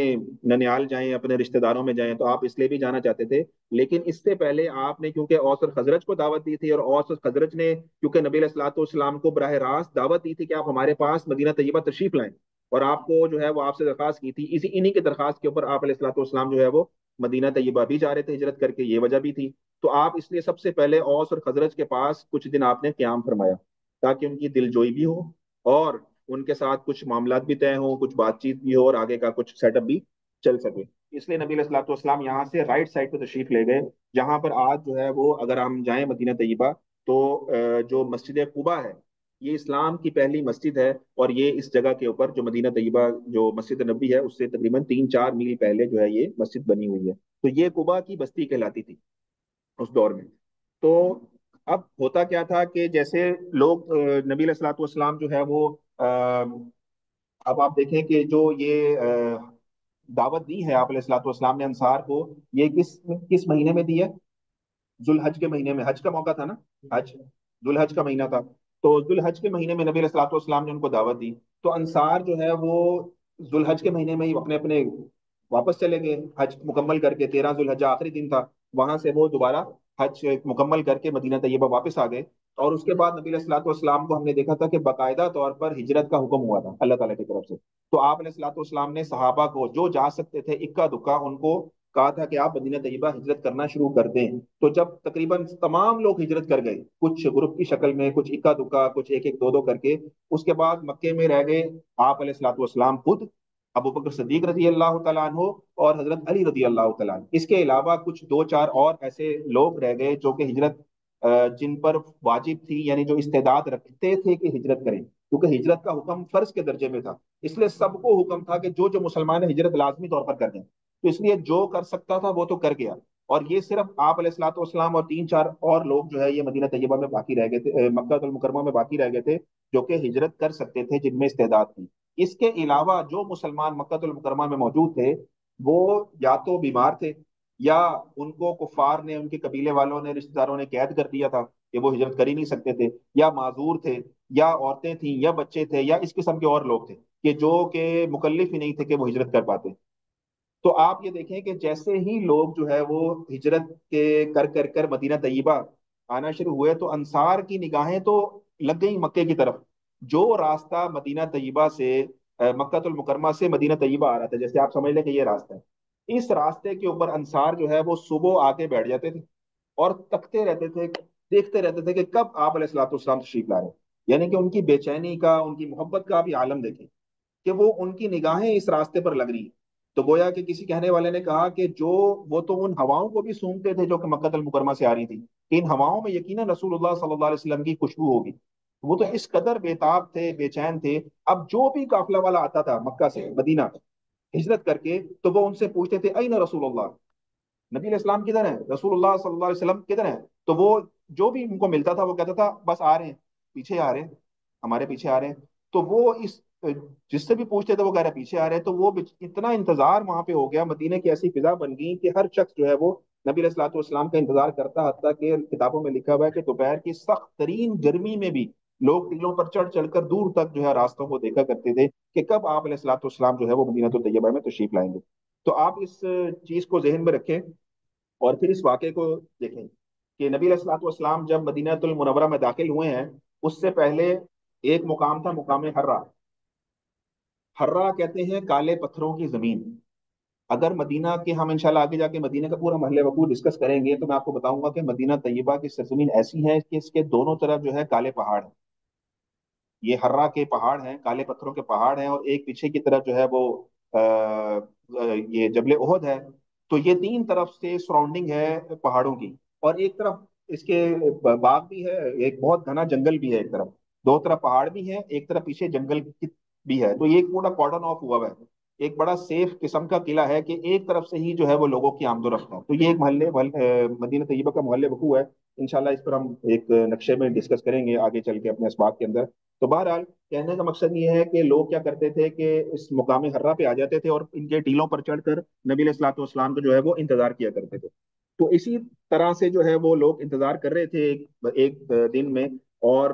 ننیال جائیں، اپنے رشتہ داروں میں جائیں، تو آپ اس لیے بھی جانا چاہتے تھے۔ لیکن اس سے پہلے آپ نے کیونکہ اوس اور خزرج کو دعوت دی تھی، اور اوس اور خزرج نے کیونکہ نبی علیہ الصلوۃ والسلام کو براہ راست دعوت دی تھی کہ آپ ہمارے پاس مدینہ طیبہ تشریف لائیں، اور آپ کو جو ہے وہ آپ سے درخواست کی تھی، انہی کی درخواست کے اوپر آپ علیہ الصلوۃ والسلام جو ہے وہ مدینہ طیبہ بھی جا رہے تھے ہجرت کر کے، یہ وجہ بھی تھی۔ تو آپ اس لیے سب سے پہلے اوس اور خزرج کے پاس کچھ دن آپ نے قیام فرمایا، تاکہ ان کی دل جوئی بھی ہو، اور ان کے ساتھ کچھ معاملات بھی طے ہوں، کچھ بات چیت بھی ہو، اور آگے کا کچھ سیٹ اپ بھی چل سکے۔ اس لیے نبی علیہ الصلوۃ والسلام یہاں سے رائٹ سائڈ پہ تشریف لے گئے، جہاں پر آج جو ہے وہ اگر ہم جائیں مدینہ طیبہ تو جو مسجد قباء ہے یہ اسلام کی پہلی مسجد ہے، اور یہ اس جگہ کے اوپر جو مدینہ طیبہ جو مسجد نبی ہے اس سے تقریباً 3-4 میل پہلے جو ہے یہ مسجد بنی ہوئی ہے، تو یہ قباء کی بستی کہلاتی تھی اس دور میں۔ تو اب ہوتا کیا تھا کہ جیسے لوگ نبی علیہ الصلوۃ والسلام جو ہے وہ اب آپ دیکھیں کہ جو یہ دعوت دی ہے آپ علیہ الصلوۃ والسلام نے انصار کو، یہ کس کس مہینے میں دی ہے؟ ذوالحج کے مہینے میں، حج کا موقع تھا نا، حج ذوالحج کا مہینہ تھا، تو ذوالحج کے مہینے میں نبی علیہ الصلوۃ والسلام نے ان کو دعوت دی، تو انصار جو ہے وہ ذوالحج کے مہینے میں ہی اپنے اپنے واپس چلے گئے، حج مکمل کر کے، 13 ذوالحجہ آخری دن تھا، وہاں سے وہ دوبارہ حج مکمل کر کے مدینہ طیبہ واپس آ گئے۔ اور اس کے بعد نبی علیہ الصلوۃ والسلام کو ہم نے دیکھا تھا کہ باقاعدہ طور پر ہجرت کا حکم ہوا تھا اللہ تعالیٰ کی طرف سے، تو آپ علیہ الصلوۃ والسلام نے صحابہ کو جو جا سکتے تھے اکا دکا ان کو کہا تھا کہ آپ مدینہ طیبہ ہجرت کرنا شروع کر دیں۔ تو جب تقریباً تمام لوگ ہجرت کر گئے، کچھ گروپ کی شکل میں، کچھ اکا دکا، کچھ ایک ایک دو دو کر کے، اس کے بعد مکے میں رہ گئے آپ علیہ الصلوۃ والسلام خود، ابو بکر صدیق رضی اللہ تعالیٰ عنہ اور حضرت علی رضی اللہ تعالیٰ عنہ، اس کے علاوہ کچھ دو چار اور ایسے لوگ رہ گئے جو کہ ہجرت جن پر واجب تھی، یعنی جو استعداد رکھتے تھے کہ ہجرت کریں، کیونکہ ہجرت کا حکم فرض کے درجے میں تھا، اس لیے سب کو حکم تھا کہ جو جو مسلمان ہجرت لازمی طور پر کر دیں، تو اس لیے جو کر سکتا تھا وہ تو کر گیا۔ اور یہ صرف آپ علیہ الصلوۃ والسلام اور تین چار اور لوگ جو ہے یہ مدینہ طیبہ میں باقی رہ گئے تھے، مکہ المکرمہ میں باقی رہ گئے تھے، جو کہ ہجرت کر سکتے تھے جن میں استعداد تھی۔ اس کے علاوہ جو مسلمان مکہ المکرمہ میں موجود تھے وہ یا تو بیمار تھے، یا ان کو کفار نے، ان کے قبیلے والوں نے، رشتہ داروں نے قید کر دیا تھا کہ وہ ہجرت کر ہی نہیں سکتے تھے، یا معذور تھے، یا عورتیں تھیں، یا بچے تھے، یا اس قسم کے اور لوگ تھے کہ جو کہ مکلف ہی نہیں تھے کہ وہ ہجرت کر پاتے۔ تو آپ یہ دیکھیں کہ جیسے ہی لوگ جو ہے وہ ہجرت کے کر کر کر مدینہ طیبہ آنا شروع ہوئے، تو انصار کی نگاہیں تو لگ گئی مکے کی طرف، جو راستہ مدینہ طیبہ سے مکہ المکرمہ سے مدینہ طیبہ آ رہا تھا، جیسے آپ سمجھ لیں کہ یہ راستہ ہے، اس راستے کے اوپر انصار جو ہے وہ صبح آ کے بیٹھ جاتے تھے اور تکتے رہتے تھے، دیکھتے رہتے تھے کہ کب آپ علیہ الصلوۃ والسلام تشریف لا رہے ہیں، یعنی کہ ان کی بے چینی کا، ان کی محبت کا بھی عالم دیکھیں کہ وہ ان کی نگاہیں اس راستے پر لگ رہی ہیں۔ تو گویا کہ کسی کہنے والے نے کہا کہ جو وہ تو ان ہواؤں کو بھی سونگتے تھے جو کہ مکہ المکرمہ سے آ رہی تھی، کہ ان ہواؤں میں یقیناً رسول اللہ صلی اللہ علیہ وسلم کی خوشبو ہوگی، وہ تو اس قدر بے تاب تھے، بے چین تھے۔ اب جو بھی قافلہ والا آتا تھا مکہ سے مدینہ ہجرت کر کے، تو وہ ان سے پوچھتے تھے این رسول اللہ، نبی علیہ السلام کدھر ہیں، رسول اللہ صلی اللہ علیہ وسلم کدھر ہیں؟ تو وہ جو بھی ان کو ملتا تھا وہ کہتا تھا بس آ رہے ہیں، پیچھے آ رہے ہیں، ہمارے پیچھے آ رہے ہیں۔ تو وہ اس جس سے بھی پوچھتے تھے وہ کہہ رہے پیچھے آ رہے ہیں، تو وہ اتنا انتظار وہاں پہ ہو گیا، مدینے کی ایسی فضا بن گئی کہ ہر شخص جو ہے وہ نبی علیہ الصلوۃ والسلام کا انتظار کرتا، حتیٰ کہ کتابوں میں لکھا ہوا ہے کہ دوپہر کی سخت ترین گرمی میں بھی لوگ ٹیلوں پر چڑھ چڑھ کر دور تک جو ہے راستوں کو دیکھا کرتے تھے کہ کب آپ علیہ الصلوۃ والسلام جو ہے وہ مدینہ طیبہ میں تشریف لائیں گے۔ تو آپ اس چیز کو ذہن میں رکھیں اور پھر اس واقعے کو دیکھیں کہ نبی علیہ الصلوۃ والسلام جب مدینہ المنورہ میں داخل ہوئے ہیں، اس سے پہلے ایک مقام تھا، مقام حرہ۔ حرہ کہتے ہیں کالے پتھروں کی زمین۔ اگر مدینہ کے ہم انشاءاللہ آگے جا کے مدینہ کا پورا محل وقوع ڈسکس کریں گے تو میں آپ کو بتاؤں گا کہ مدینہ طیبہ کی سرزمین ایسی ہے کہ اس کے دونوں طرف جو ہے کالے پہاڑ ہیں، یہ ہررا کے پہاڑ ہیں، کالے پتھروں کے پہاڑ ہیں، اور ایک پیچھے کی طرف جو ہے وہ یہ جبل احد ہے۔ تو یہ تین طرف سے سراؤنڈنگ ہے پہاڑوں کی، اور ایک طرف اس کے باغ بھی ہے، ایک بہت گھنا جنگل بھی ہے، ایک طرف دو طرف پہاڑ بھی ہیں، ایک طرف پیچھے جنگل بھی ہے، تو یہ ایک پورا کارڈن آف ہوا ہوا ہے، ایک بڑا سیف قسم کا قلعہ ہے کہ ایک طرف سے ہی جو ہے وہ لوگوں کی آمد و رفت ہے۔ تو یہ ایک مدینہ طیبہ کا محل وقوع ہے، انشاءاللہ اس پر ہم ایک نقشے میں ڈسکس کریں گے آگے چل کے اپنے اسباق کے اندر۔ تو بہرحال کہنے کا مقصد یہ ہے کہ لوگ کیا کرتے تھے کہ اس مقام حرہ پہ آ جاتے تھے اور ان کے ٹیلوں پر چڑھ کر نبی علیہ الصلوۃ والسلام کو جو ہے وہ انتظار کیا کرتے تھے۔ تو اسی طرح سے جو ہے وہ لوگ انتظار کر رہے تھے ایک دن میں، اور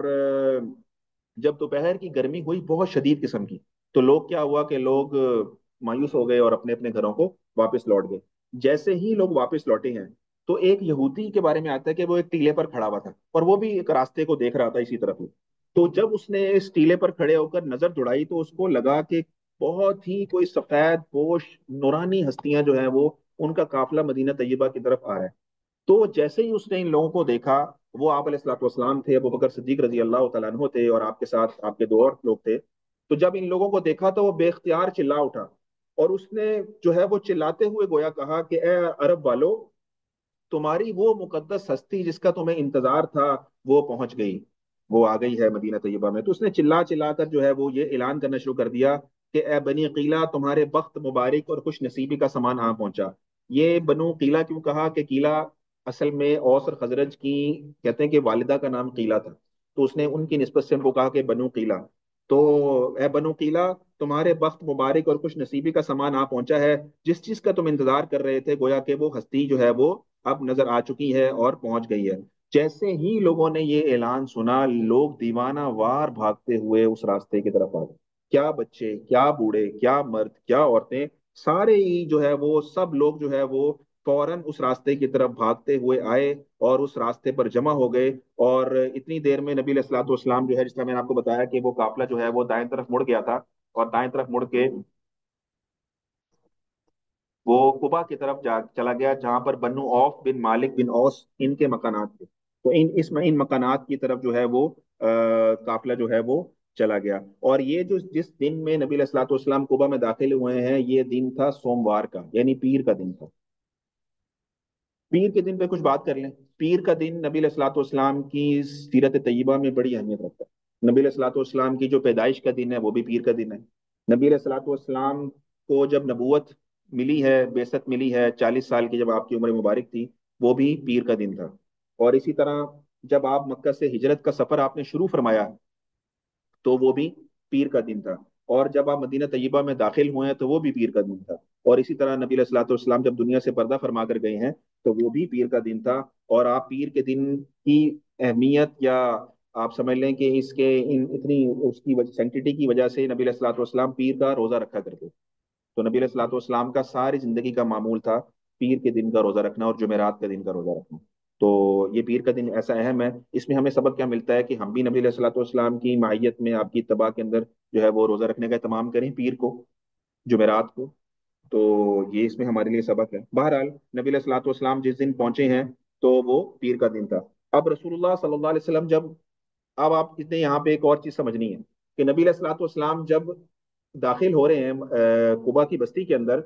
جب دوپہر کی گرمی ہوئی بہت شدید قسم کی، تو لوگ کیا ہوا کہ لوگ مایوس ہو گئے اور اپنے اپنے گھروں کو واپس لوٹ گئے۔ جیسے ہی لوگ واپس لوٹے ہیں تو ایک یہودی کے بارے میں آتا ہے کہ وہ ایک ٹیلے پر کھڑا ہوا تھا اور وہ بھی ایک راستے کو دیکھ رہا تھا اسی طرف ہی۔ تو جب اس نے اس ٹیلے پر کھڑے ہو کر نظر دوڑائی تو اس کو لگا کہ بہت ہی کوئی سفید پوش نورانی ہستیاں جو ہیں وہ ان کا قافلہ مدینہ طیبہ کی طرف آ رہا ہے۔ تو جیسے ہی اس نے ان لوگوں کو دیکھا، وہ آپ علیہ الصلوۃ والسلام تھے، ابو بکر صدیق رضی اللہ تعالیٰ عنہ تھے، اور آپ کے ساتھ آپ کے دو اور لوگ تھے، تو جب ان لوگوں کو دیکھا تو وہ بے اختیار چلا اٹھا، اور اس نے جو ہے وہ چلاتے ہوئے گویا کہا کہ اے عرب والو، تمہاری وہ مقدس ہستی جس کا تمہیں انتظار تھا وہ پہنچ گئی، وہ آ گئی ہے مدینہ طیبہ میں۔ تو اس نے چلا چلا کر جو ہے وہ یہ اعلان کرنا شروع کر دیا کہ اے بنی قیلہ، تمہارے بخت مبارک اور خوش نصیبی کا سامان آ پہنچا۔ یہ بنو قیلہ کیوں کہا کہ قیلہ اصل میں اوس اور خزرج کی، کہتے ہیں کہ والدہ کا نام قیلا تھا، تو اس نے ان کی نسبت سے ان کو کہا کہ بنو قیلا. تو اے بنو قیلا، تمہارے بخت مبارک اور خوش نصیبی کا سامان آ پہنچا ہے. جس چیز کا تم انتظار کر رہے تھے، گویا کہ وہ ہستی جو ہے وہ اب نظر آ چکی ہے اور پہنچ گئی ہے. جیسے ہی لوگوں نے یہ اعلان سنا، لوگ دیوانہ وار بھاگتے ہوئے اس راستے کی طرف آ گئے. کیا بچے، کیا بوڑھے، کیا مرد، کیا عورتیں، سارے ہی جو ہے وہ سب لوگ جو ہے وہ فوراً اس راستے کی طرف بھاگتے ہوئے آئے اور اس راستے پر جمع ہو گئے. اور اتنی دیر میں نبی علیہ الصلوۃ والسلام جو ہے، جس طرح میں نے آپ کو بتایا کہ وہ قافلہ جو ہے وہ دائیں طرف مڑ گیا تھا، اور دائیں طرف مڑ کے وہ قبا کی طرف چلا گیا، جہاں پر بنو اوف بن مالک بن اوس ان کے مکانات تھے. تو ان مکانات کی طرف جو ہے وہ قافلہ جو ہے وہ چلا گیا. اور یہ جو جس دن میں نبی علیہ الصلوۃ والسلام قبا میں داخل ہوئے ہیں، یہ دن تھا سوموار کا، یعنی پیر کا دن تھا. پیر کے دن پہ کچھ بات کر لیں. پیر کا دن نبی علیہ الصلوۃ والسلام کی سیرت طیبہ میں بڑی اہمیت رکھتا ہے. نبی علیہ الصلوۃ والسلام کی جو پیدائش کا دن ہے وہ بھی پیر کا دن ہے. نبی علیہ الصلوۃ والسلام کو جب نبوت ملی ہے، بعثت ملی ہے، 40 سال کی جب آپ کی عمر مبارک تھی، وہ بھی پیر کا دن تھا. اور اسی طرح جب آپ مکہ سے ہجرت کا سفر آپ نے شروع فرمایا، تو وہ بھی پیر کا دن تھا. اور جب آپ مدینہ طیبہ میں داخل ہوئے ہیں تو وہ بھی پیر کا دن تھا. اور اسی طرح نبی علیہ الصلوۃ والسلام جب دنیا سے پردہ فرما کر گئے ہیں تو وہ بھی پیر کا دن تھا. اور آپ پیر کے دن کی اہمیت، یا آپ سمجھ لیں کہ اس کے اتنی اس کی سینکٹیٹی کی وجہ سے نبی علیہ الصلوۃ والسلام پیر کا روزہ رکھا کرتے. تو نبی علیہ الصلوۃ والسلام کا ساری زندگی کا معمول تھا پیر کے دن کا روزہ رکھنا اور جمعرات کا دن کا روزہ رکھنا. تو یہ پیر کا دن ایسا اہم ہے. اس میں ہمیں سبق کیا ملتا ہے کہ ہم بھی نبی علیہ الصلوۃ والسلام کی معیت میں، آپ کی اتباع کے اندر جو ہے وہ روزہ رکھنے کا اہتمام کریں پیر کو، جمعرات کو. تو یہ اس میں ہمارے لیے سبق ہے. بہرحال نبی علیہ الصلوۃ والسلام جس دن پہنچے ہیں تو وہ پیر کا دن تھا. اب رسول اللہ صلی اللہ علیہ وسلم جب، اب آپ نے یہاں پہ ایک اور چیز سمجھنی ہے کہ نبی علیہ الصلوۃ والسلام جب داخل ہو رہے ہیں قبا کی بستی کے اندر،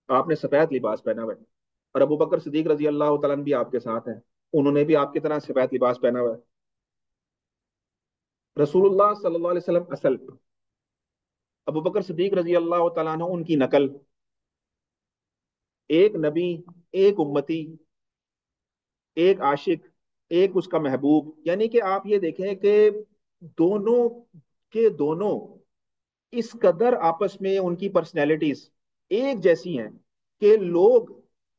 آپ نے سفید لباس پہنا ہوا ہے. اور ابو بکر صدیق رضی اللہ تعالیٰ عنہ بھی آپ کے ساتھ ہیں، انہوں نے بھی آپ کی طرح سفید لباس پہنا ہوا ہے. رسول اللہ صلی اللہ علیہ وسلم اصل، ابو بکر صدیق رضی اللہ تعالیٰ عنہ ان کی نقل. ایک نبی، ایک امتی، ایک عاشق، ایک اس کا محبوب. یعنی کہ آپ یہ دیکھیں کہ دونوں کے دونوں اس قدر آپس میں ان کی پرسنالٹیز ایک جیسی ہیں کہ لوگ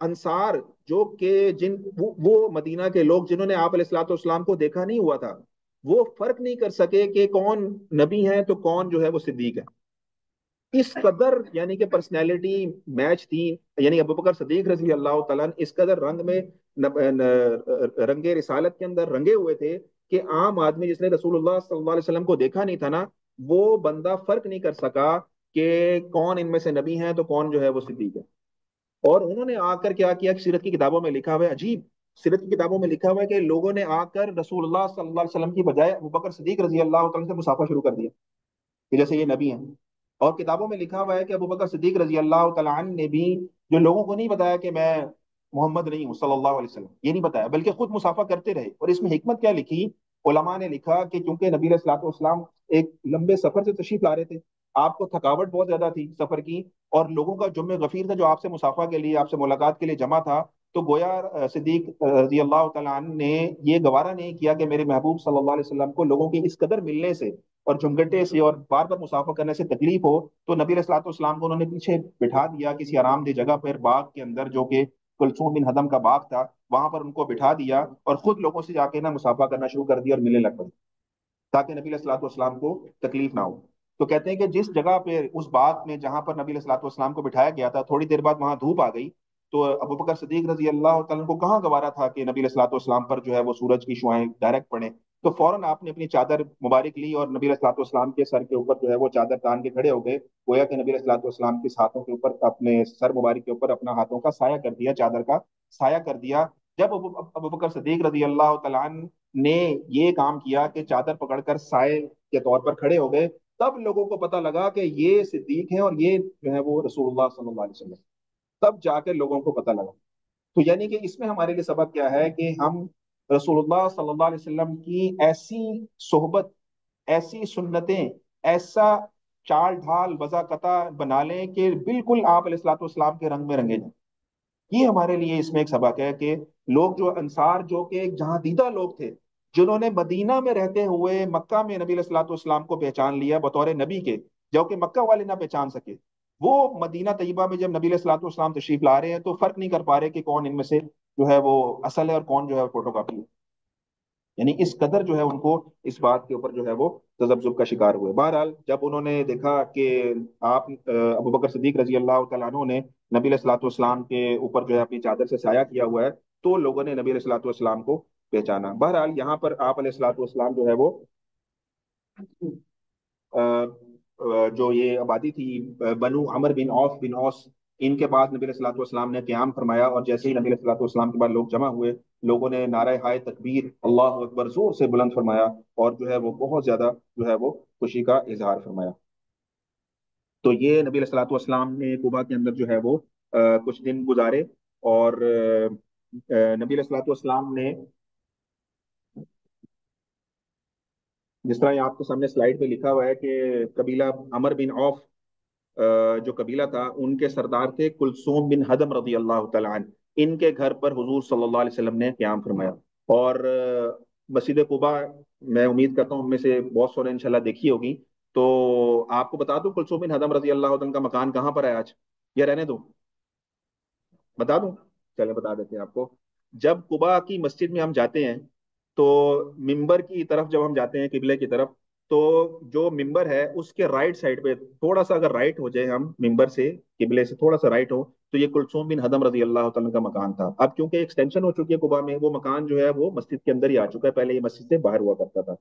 انصار، جو کہ وہ مدینہ کے لوگ جنہوں نے آپ علیہ الصلوۃ والسلام کو دیکھا نہیں ہوا تھا، وہ فرق نہیں کر سکے کہ کون نبی ہے تو کون جو ہے وہ صدیق ہے. اس قدر یعنی کہ پرسنالٹی میچ تھی. یعنی ابو بکر صدیق رضی اللہ تعالیٰ عنہ اس قدر رنگ میں، رنگ رسالت کے اندر رنگے ہوئے تھے کہ عام آدمی جس نے رسول اللہ صلی اللہ علیہ وسلم کو دیکھا نہیں تھا نا، وہ بندہ فرق نہیں کر سکا کہ کون ان میں سے نبی ہیں تو کون جو ہے وہ صدیق ہے. اور انہوں نے آ کر کیا کیا، سیرت کی کتابوں میں لکھا ہوا ہے، عجیب، سیرت کی کتابوں میں لکھا ہوا ہے کہ لوگوں نے آ کر رسول اللہ صلی اللہ علیہ وسلم کی بجائے ابو بکر صدیق رضی اللہ تعالیٰ سے مسافہ شروع کر دیا کہ جیسے یہ نبی ہیں. اور کتابوں میں لکھا ہوا ہے کہ ابو بکر صدیق رضی اللہ تعالیٰ عنہ نے بھی جو لوگوں کو نہیں بتایا کہ میں محمد نہیں ہوں صلی اللہ علیہ وسلم، یہ نہیں بتایا، بلکہ خود مسافہ کرتے رہے. اور اس میں حکمت کیا لکھی، علماء نے لکھا کہ چونکہ نبی علیہ الصلوۃ والسلام ایک لمبے سفر سے تشریف لا رہے تھے، آپ کو تھکاوٹ بہت زیادہ تھی سفر کی، اور لوگوں کا جمع غفیر تھا جو آپ سے مسافہ کے لیے، آپ سے ملاقات کے لیے جمع تھا. تو گویا صدیق رضی اللہ تعالیٰ عنہ نے یہ گوارا نہیں کیا کہ میرے محبوب صلی اللہ علیہ وسلم کو لوگوں کی اس قدر ملنے سے اور جھمگٹے سے اور بار بار مسافہ کرنے سے تکلیف ہو. تو نبی علیہ الصلوۃ والسلام کو انہوں نے پیچھے بٹھا دیا کسی آرام دہ جگہ پر، باغ کے اندر، جو کہ کلثوم بن ہدم کا باغ تھا، وہاں پر ان کو بٹھا دیا اور خود لوگوں سے جا کے نا مسافہ کرنا شروع کر دیا اور ملنے لگ پڑے تاکہ نبی علیہ الصلوۃ والسلام کو تکلیف نہ ہو. تو کہتے ہیں کہ جس جگہ پہ اس باغ میں جہاں پر نبی علیہ الصلوۃ والسلام کو بٹھایا گیا تھا، تھوڑی دیر بعد وہاں دھوپ آ گئی. تو ابو بکر صدیق رضی اللہ تعالیٰ کو کہاں گوارا تھا کہ نبی علیہ الصلوۃ والسلام پر جو ہے وہ سورج کی شعائیں ڈائریکٹ پڑے. تو فوراً آپ نے اپنی چادر مبارک لی اور نبی علیہ الصلوۃ والسلام کے سر کے اوپر جو ہے وہ چادر تان کے کھڑے ہو گئے. گویا کہ نبی علیہ الصلوۃ والسلام کے ہاتھوں کے اوپر، اپنے سر مبارک کے اوپر اپنا ہاتھوں کا سایہ کر دیا، چادر کا سایہ کر دیا. جب ابو بکر صدیق رضی اللہ تعالیٰ عنہ نے یہ کام کیا کہ چادر پکڑ کر سائے کے طور پر کھڑے ہو گئے، تب لوگوں کو پتا لگا کہ یہ صدیق ہیں اور یہ جو ہے وہ رسول اللہ صلی اللہ علیہ وسلم. تب جا کے لوگوں کو پتا لگا. تو یعنی کہ اس میں ہمارے لیے سبق کیا ہے کہ ہم رسول اللہ صلی اللہ علیہ وسلم کی ایسی صحبت، ایسی سنتیں، ایسا چال ڈھال وضع قطع بنا لیں کہ بالکل آپ علیہ الصلوۃ والسلام کے رنگ میں رنگے جائیں. یہ ہمارے لیے اس میں ایک سبق ہے کہ لوگ جو انصار جو کہ ایک جہاں دیدہ لوگ تھے، جنہوں نے مدینہ میں رہتے ہوئے مکہ میں نبی علیہ الصلوۃ والسلام کو پہچان لیا بطور نبی کے، جو کہ مکہ والے نہ پہچان سکے، وہ مدینہ طیبہ میں جب نبی علیہ الصلوۃ والسلام تشریف لا رہے ہیں تو فرق نہیں کر پا رہے کہ کون ان میں سے جو ہے وہ اصل ہے اور کون جو ہے فوٹو کاپی ہے۔ یعنی اس قدر جو ہے ان کو اس بات کے اوپر جو ہے وہ تذبذب کا شکار ہوئے۔ بہرحال جب انہوں نے دیکھا کہ آپ ابو بکر صدیق رضی اللہ تعالیٰ عنہ نے نبی علیہ الصلوۃ والسلام کے اوپر جو ہے اپنی چادر سے سایہ کیا ہوا ہے، تو لوگوں نے نبی علیہ الصلوۃ والسلام کو پہچانا۔ بہرحال یہاں پر آپ علیہ الصلوۃ والسلام جو ہے وہ جو یہ آبادی تھی بنو عمر بن عوف بن اوس، ان کے بعد نبی علیہ الصلوۃ والسلام نے قیام فرمایا، اور جیسے ہی نبی علیہ الصلوۃ والسلام کے بعد لوگ جمع ہوئے، لوگوں نے نعرہ ہائے تکبیر اللہ اکبر زور سے بلند فرمایا، اور جو ہے وہ بہت زیادہ جو ہے وہ خوشی کا اظہار فرمایا۔ تو یہ نبی علیہ الصلوۃ والسلام نے قبا کے اندر جو ہے وہ کچھ دن گزارے، اور نبی علیہ الصلوۃ والسلام نے جس طرح یہ آپ کے سامنے سلائڈ پہ لکھا ہوا ہے کہ قبیلہ عمر بن عوف جو قبیلہ تھا، ان کے سردار تھے کلثوم بن ہدم رضی اللہ تعالیٰ عنہ۔ ان کے گھر پر حضور صلی اللہ علیہ وسلم نے قیام فرمایا، اور مسجد قباء میں امید کرتا ہوں ہم میں سے بہت سو نے انشاءاللہ دیکھی ہوگی۔ تو آپ کو بتا دوں کلثوم بن ہدم رضی اللہ عنہ کا مکان کہاں پر ہے آج، یا رہنے دوں؟ بتا دوں؟ چلے بتا دیتے ہیں آپ کو۔ جب قباء کی مسجد میں ہم جاتے ہیں تو ممبر کی طرف جب ہم جاتے ہیں قبلے کی طرف، تو جو ممبر ہے اس کے رائٹ سائڈ پہ تھوڑا سا اگر رائٹ ہو جائے ہم ممبر سے، قبلے سے تھوڑا سا رائٹ ہو، تو یہ کلثوم بن ہدم رضی اللہ تعالیٰ کا مکان تھا۔ اب کیونکہ ایکسٹینشن ہو چکی ہے قباء میں، وہ مکان جو ہے وہ مسجد کے اندر ہی آ چکا ہے، پہلے یہ مسجد سے باہر ہوا کرتا تھا۔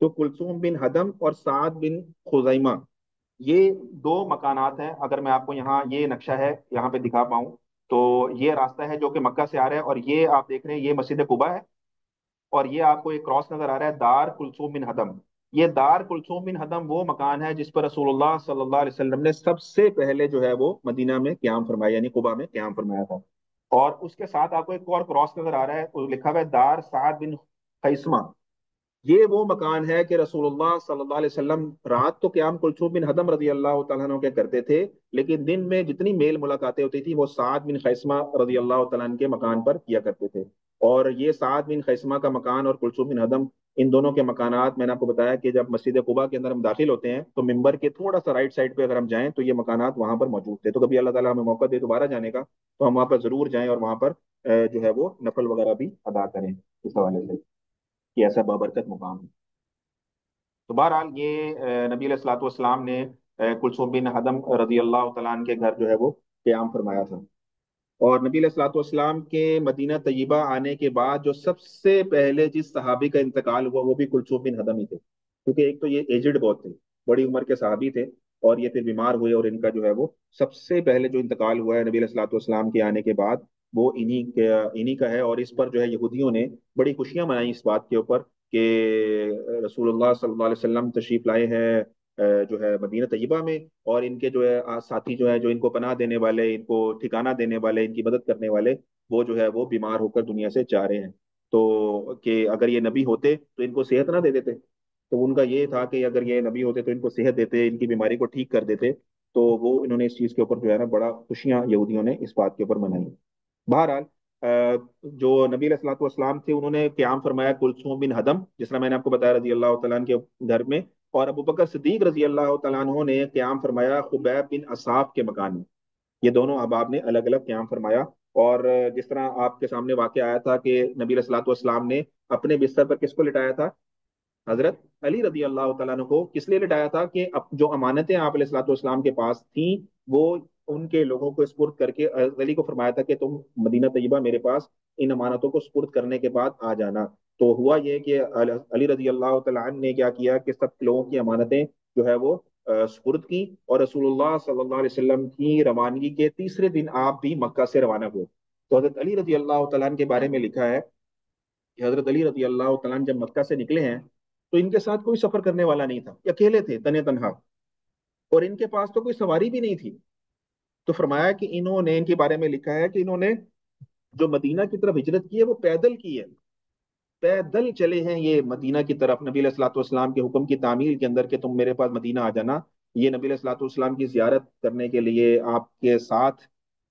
تو کلثوم بن ہدم اور سعد بن خزیمہ، یہ دو مکانات ہیں۔ اگر میں آپ کو یہاں یہ نقشہ ہے یہاں پہ دکھا پاؤں، تو یہ راستہ ہے جو کہ مکہ سے آ رہا ہے، اور یہ آپ دیکھ رہے ہیں یہ مسجد قباء ہے، اور یہ آپ کو ایک کراس نظر آ رہا ہے دار کلثوم بن ہدم۔ یہ دار کلثوم بن ہدم وہ مکان ہے جس پر رسول اللہ صلی اللہ علیہ وسلم نے سب سے پہلے جو ہے وہ مدینہ میں قیام فرمایا، یعنی قباء میں قیام فرمایا تھا۔ اور اس کے ساتھ آپ کو ایک اور کراس نظر آ رہا ہے، وہ لکھا ہوا ہے دار سعد بن خیسمہ۔ یہ وہ مکان ہے کہ رسول اللہ صلی اللہ علیہ وسلم رات تو قیام کلثوم بن ہدم رضی اللہ تعالیٰ عنہ کے کرتے تھے، لیکن دن میں جتنی میل ملاقاتیں ہوتی تھی وہ سعد بن خیسمہ رضی اللہ تعالیٰ عنہ کے مکان پر کیا کرتے تھے۔ اور یہ سعد بن خیسمہ کا مکان اور کلثوم بن ہدم، ان دونوں کے مکانات میں نے آپ کو بتایا کہ جب مسجد قباء کے اندر ہم داخل ہوتے ہیں تو ممبر کے تھوڑا سا رائٹ سائڈ پہ اگر ہم جائیں تو یہ مکانات وہاں پر موجود تھے۔ تو کبھی اللہ تعالیٰ ہمیں موقع دے دوبارہ جانے کا تو ہم وہاں پر ضرور جائیں، اور وہاں پر جو ہے وہ نفل وغیرہ بھی ادا کریں اس حوالے سے کہ ایسا بابرکت مقام ہے۔ تو بہرحال یہ نبی علیہ الصلوۃ والسلام نے کلثوم بن ہدم رضی اللہ تعالیٰ عنہ کے گھر جو ہے وہ قیام فرمایا تھا۔ اور نبی علیہ الصلوۃ والسلام کے مدینہ طیبہ آنے کے بعد جو سب سے پہلے جس صحابی کا انتقال ہوا وہ بھی کلثوم بن ہدم ہی تھے، کیونکہ ایک تو یہ ایجڈ بہت تھے، بڑی عمر کے صحابی تھے، اور یہ پھر بیمار ہوئے، اور ان کا جو ہے وہ سب سے پہلے جو انتقال ہوا ہے نبی علیہ الصلوۃ والسلام کے آنے کے بعد وہ انہی کا ہے۔ اور اس پر جو ہے یہودیوں نے بڑی خوشیاں منائی اس بات کے اوپر کہ رسول اللہ صلی اللہ علیہ وسلم تشریف لائے ہیں جو ہے مدینہ طیبہ میں، اور ان کے جو ہے ساتھی جو ہے جو ان کو پناہ دینے والے، ان کو ٹھکانہ دینے والے، ان کی مدد کرنے والے، وہ جو ہے وہ بیمار ہو کر دنیا سے جا رہے ہیں۔ تو کہ اگر یہ نبی ہوتے تو ان کو صحت نہ دے دیتے، تو ان کا یہ تھا کہ اگر یہ نبی ہوتے تو ان کو صحت دیتے، ان کی بیماری کو ٹھیک کر دیتے۔ تو وہ انہوں نے اس چیز کے اوپر جو ہے نا بڑا خوشیاں یہودیوں نے اس بات کے اوپر منائی۔ بہرحال جو نبی علیہ الصلوۃ والسلام تھے انہوں نے قیام فرمایا کلثوم بن ہدم، جس طرح میں نے آپ کو بتایا رضی اللہ تعالیٰ عنہ کے گھر میں، اور ابو بکر صدیق رضی اللہ تعالیٰ عنہ نے قیام فرمایا خبیب بن اصحاب کے مکان میں۔ یہ دونوں احباب نے الگ الگ قیام فرمایا۔ اور جس طرح آپ کے سامنے واقعہ آیا تھا کہ نبی علیہ الصلوۃ والسلام نے اپنے بستر پر کس کو لٹایا تھا؟ حضرت علی رضی اللہ تعالیٰ عنہ کو کس لیے لٹایا تھا؟ کہ جو امانتیں آپ علیہ الصلوۃ والسلام کے پاس تھیں وہ ان کے لوگوں کو سپرد کر کے حضرت علی کو فرمایا تھا کہ تم مدینہ طیبہ میرے پاس ان امانتوں کو سپرد کرنے کے بعد آ جانا۔ تو ہوا یہ کہ علی رضی اللہ تعالیٰ عنہ نے کیا کیا کہ سب لوگوں کی امانتیں جو ہے وہ سپرد کی، اور رسول اللہ صلی اللہ علیہ وسلم کی روانگی کے تیسرے دن آپ بھی مکہ سے روانہ ہوئے۔ تو حضرت علی رضی اللہ تعالیٰ عنہ کے بارے میں لکھا ہے کہ حضرت علی رضی اللہ تعالیٰ عنہ جب مکہ سے نکلے ہیں تو ان کے ساتھ کوئی سفر کرنے والا نہیں تھا، یہ اکیلے تھے تنے تنہا، اور ان کے پاس تو کوئی سواری بھی نہیں تھی۔ تو فرمایا کہ انہوں نے، ان کے بارے میں لکھا ہے کہ انہوں نے جو مدینہ کی طرف ہجرت کی ہے وہ پیدل کی ہے، پیدل چلے ہیں یہ مدینہ کی طرف نبی علیہ الصلوۃ والسلام کے حکم کی تعمیل کے اندر کہ تم میرے پاس مدینہ آ جانا۔ یہ نبی علیہ الصلوۃ والسلام کی زیارت کرنے کے لیے آپ کے ساتھ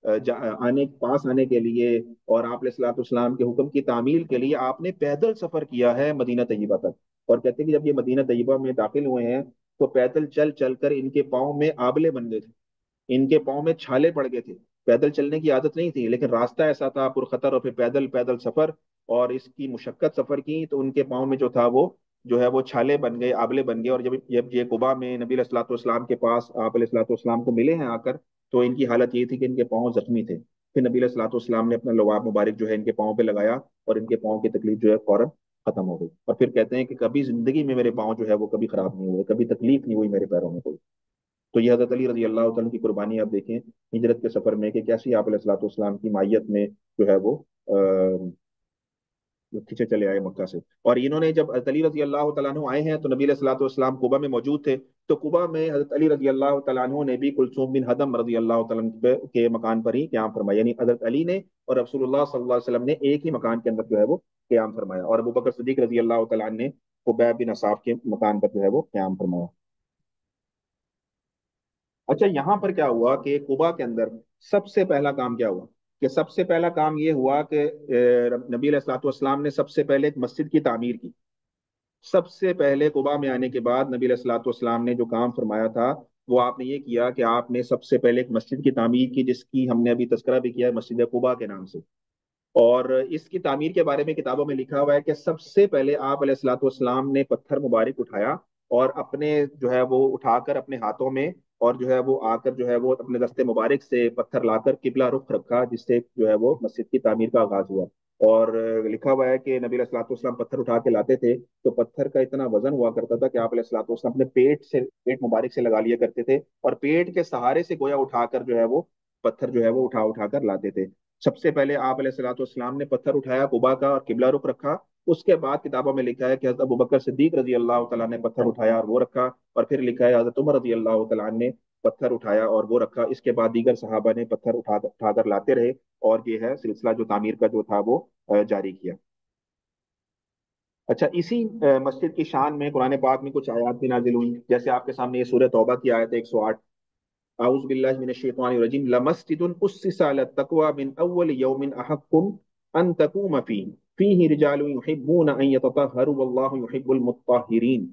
آنے پاس آنے کے لیے اور آپ علیہ الصلوۃ والسلام کے حکم کی تعمیل کے لیے آپ نے پیدل سفر کیا ہے مدینہ طیبہ تک. اور کہتے ہیں کہ جب یہ مدینہ طیبہ میں داخل ہوئے ہیں تو پیدل چل چل کر ان کے پاؤں میں آبلے بن گئے تھے، ان کے پاؤں میں چھالے پڑ گئے تھے. پیدل چلنے کی عادت نہیں تھی لیکن راستہ ایسا تھا پرخطر، اور پھر پیدل پیدل سفر اور اس کی مشقت سفر کی تو ان کے پاؤں میں جو تھا وہ جو ہے وہ چھالے بن گئے، آبلے بن گئے. اور جب یہ قبا میں نبی علیہ الصلوۃ والسلام کے پاس آپ علیہ الصلوۃ والسلام کو ملے ہیں آ کر، تو ان کی حالت یہ تھی کہ ان کے پاؤں زخمی تھے. پھر نبی علیہ الصلوۃ والسلام نے اپنا لواب مبارک جو ہے ان کے پاؤں پہ لگایا اور ان کے پاؤں کی تکلیف جو ہے فوراً ختم ہو گئی. اور پھر کہتے ہیں کہ کبھی زندگی میں میرے پاؤں جو ہے وہ کبھی خراب نہیں ہوئے، کبھی تکلیف نہیں ہوئی میرے پیروں میں کوئی. تو یہ حضرت علی رضی اللہ تعالیٰ کی قربانی آپ دیکھیں ہجرت کے سفر میں کہ کیسی آپ علیہ الصلوۃ والسلام کی مائیت میں جو ہے وہ کھینچے چلے آئے مکہ سے. اور انہوں نے جب حضرت علی رضی اللہ تعالیٰ عنہ آئے ہیں تو نبی علیہ الصلوۃ والسلام قبا میں موجود تھے. تو قبا میں حضرت علی رضی اللہ تعالیٰ عنہ نے بھی کلثوم بن ہدم رضی اللہ تعالیٰ عنہ کے مکان پر ہی قیام فرمایا. یعنی حضرت علی نے اور رسول اللہ صلی اللہ علیہ وسلم نے ایک ہی مکان کے اندر جو ہے وہ قیام فرمایا. اور ابو بکر صدیق رضی اللہ تعالیٰ عنہ نے خبیب بن اصحاب کے مکان پر جو ہے وہ قیام فرمایا. اچھا یہاں پر کیا ہوا کہ قبا کے اندر سب سے پہلا کام کیا ہوا کہ سب سے پہلا کام یہ ہوا کہ نبی علیہ الصلوۃ والسلام نے سب سے پہلے ایک مسجد کی تعمیر کی. سب سے پہلے قبا میں آنے کے بعد نبی علیہ الصلوۃ والسلام نے جو کام فرمایا تھا وہ آپ نے یہ کیا کہ آپ نے سب سے پہلے ایک مسجد کی تعمیر کی، جس کی ہم نے ابھی تذکرہ بھی کیا ہے، مسجد قبا کے نام سے. اور اس کی تعمیر کے بارے میں کتابوں میں لکھا ہوا ہے کہ سب سے پہلے آپ علیہ الصلوۃ والسلام نے پتھر مبارک اٹھایا اور اپنے جو ہے وہ اٹھا کر اپنے ہاتھوں میں اور جو ہے وہ آ کر جو ہے وہ اپنے دستے مبارک سے پتھر لا کر قبلہ رخ رکھا، جس سے جو ہے وہ مسجد کی تعمیر کا آغاز ہوا. اور لکھا ہوا ہے کہ نبی علیہ الصلوۃ والسلام پتھر اٹھا کے لاتے تھے تو پتھر کا اتنا وزن ہوا کرتا تھا کہ آپ علیہ الصلوۃ والسلام اپنے پیٹ مبارک سے لگا لیا کرتے تھے اور پیٹ کے سہارے سے گویا اٹھا کر جو ہے وہ پتھر جو ہے وہ اٹھا اٹھا کر لاتے تھے. سب سے پہلے آپ علیہ الصلوۃ والسلام نے پتھر اٹھایا قبا کا اور قبلہ رخ رکھا. اس کے بعد کتابوں میں لکھا ہے کہ حضرت ابو بکر صدیق رضی اللہ تعالیٰ نے پتھر اٹھایا اور وہ رکھا. اور پھر لکھا ہے حضرت عمر رضی اللہ تعالیٰ نے پتھر اٹھایا اور وہ رکھا. اس کے بعد دیگر صحابہ نے پتھر اٹھا کر لاتے رہے اور یہ ہے سلسلہ جو تعمیر کا جو تھا وہ جاری کیا. اچھا اسی مسجد کی شان میں قرآن پاک میں کچھ آیات بھی نازل ہوئی، جیسے آپ کے سامنے یہ سورہ توبہ کی آیت 108. اعوذ باللہ من الشیطان الرجیم لمسجد اسس علی التقوی من اول یوم احق ان تقوم فیہ رجال یحبون ان یتطہروا واللہ یحب المطہرین.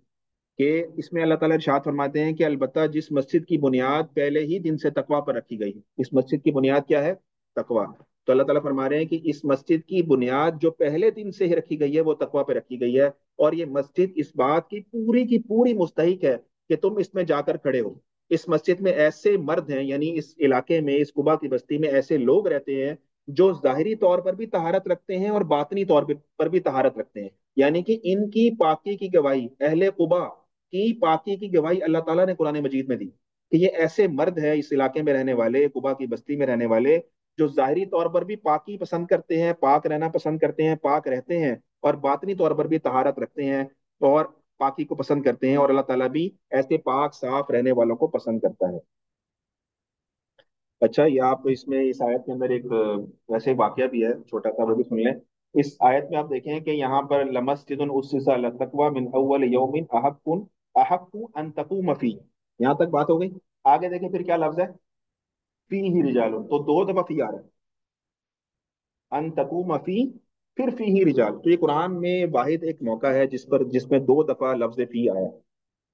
کہ اس میں اللہ تعالیٰ ارشاد فرماتے ہیں کہ البتہ جس مسجد کی بنیاد پہلے ہی دن سے تقوی پر رکھی گئی ہے. اس مسجد کی بنیاد کیا ہے؟ تقوی. تو اللہ تعالیٰ فرما رہے ہیں کہ اس مسجد کی بنیاد جو پہلے دن سے ہی رکھی گئی ہے وہ تقوی پہ رکھی گئی ہے. اور یہ مسجد اس بات کی پوری مستحق ہے کہ تم اس میں جا کر کھڑے ہو. اس مسجد میں ایسے مرد ہیں، یعنی اس علاقے میں اس قبا کی بستی میں ایسے لوگ رہتے ہیں جو ظاہری طور پر بھی طہارت رکھتے ہیں اور باطنی طور پر بھی طہارت رکھتے ہیں. یعنی کہ ان کی پاکی کی گواہی، اہل قبا کی پاکی کی گواہی اللہ تعالیٰ نے قرآن مجید میں دی کہ یہ ایسے مرد ہیں اس علاقے میں رہنے والے، قبا کی بستی میں رہنے والے، جو ظاہری طور پر بھی پاکی پسند کرتے ہیں، پاک رہنا پسند کرتے ہیں، پاک رہتے ہیں، اور باطنی طور پر بھی طہارت رکھتے ہیں اور پاکی کو پسند کرتے ہیں. اور اللہ تعالیٰ بھی ایسے پاک صاف رہنے والوں کو پسند کرتا ہے. اچھا یہ آپ اس میں اس آیت کے اندر ایک ویسے واقعہ بھی ہے چھوٹا سا، وہ بھی سن لیں. اس آیت میں آپ دیکھیں کہ یہاں پر لمسجد اسس علی التقوی من اول یوم احق ان تقوم فیہ، یہاں تک بات ہو گئی. آگے دیکھیں پھر کیا لفظ ہے، فیہ رجال، تو دو دفعہ فی آ رہا ہے، ان تقوم فی پھر فیہ رجال. تو یہ قرآن میں واحد ایک موقع ہے جس میں دو دفعہ لفظ فی آیا.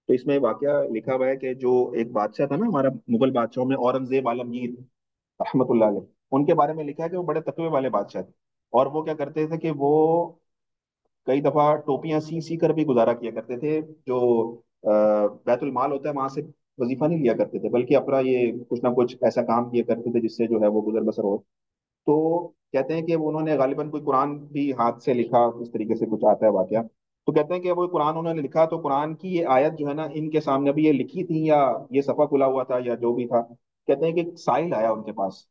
تو اس میں واقعہ لکھا ہوا ہے کہ جو ایک بادشاہ تھا نا ہمارا مغل بادشاہوں میں، اورنگزیب عالمگیر رحمت اللہ علیہ، ان کے بارے میں لکھا ہے کہ وہ بڑے تقوی والے بادشاہ تھے. اور وہ کیا کرتے تھے کہ وہ کئی دفعہ ٹوپیاں سی سی کر بھی گزارا کیا کرتے تھے. جو بیت المال ہوتا ہے وہاں سے وظیفہ نہیں لیا کرتے تھے، بلکہ اپنا یہ کچھ نہ کچھ ایسا کام کیا کرتے تھے جس سے جو ہے وہ گزر بسر ہو. تو کہتے ہیں کہ انہوں نے غالباً کوئی قرآن بھی ہاتھ سے لکھا، اس طریقے سے کچھ آتا ہے واقعہ. تو کہتے ہیں کہ وہ قرآن انہوں نے لکھا تو قرآن کی یہ آیت جو ہے نا ان کے سامنے بھی یہ لکھی تھی یا یہ صفحہ کھلا ہوا تھا یا جو بھی تھا. کہتے ہیں کہ ایک سائل آیا ان کے پاس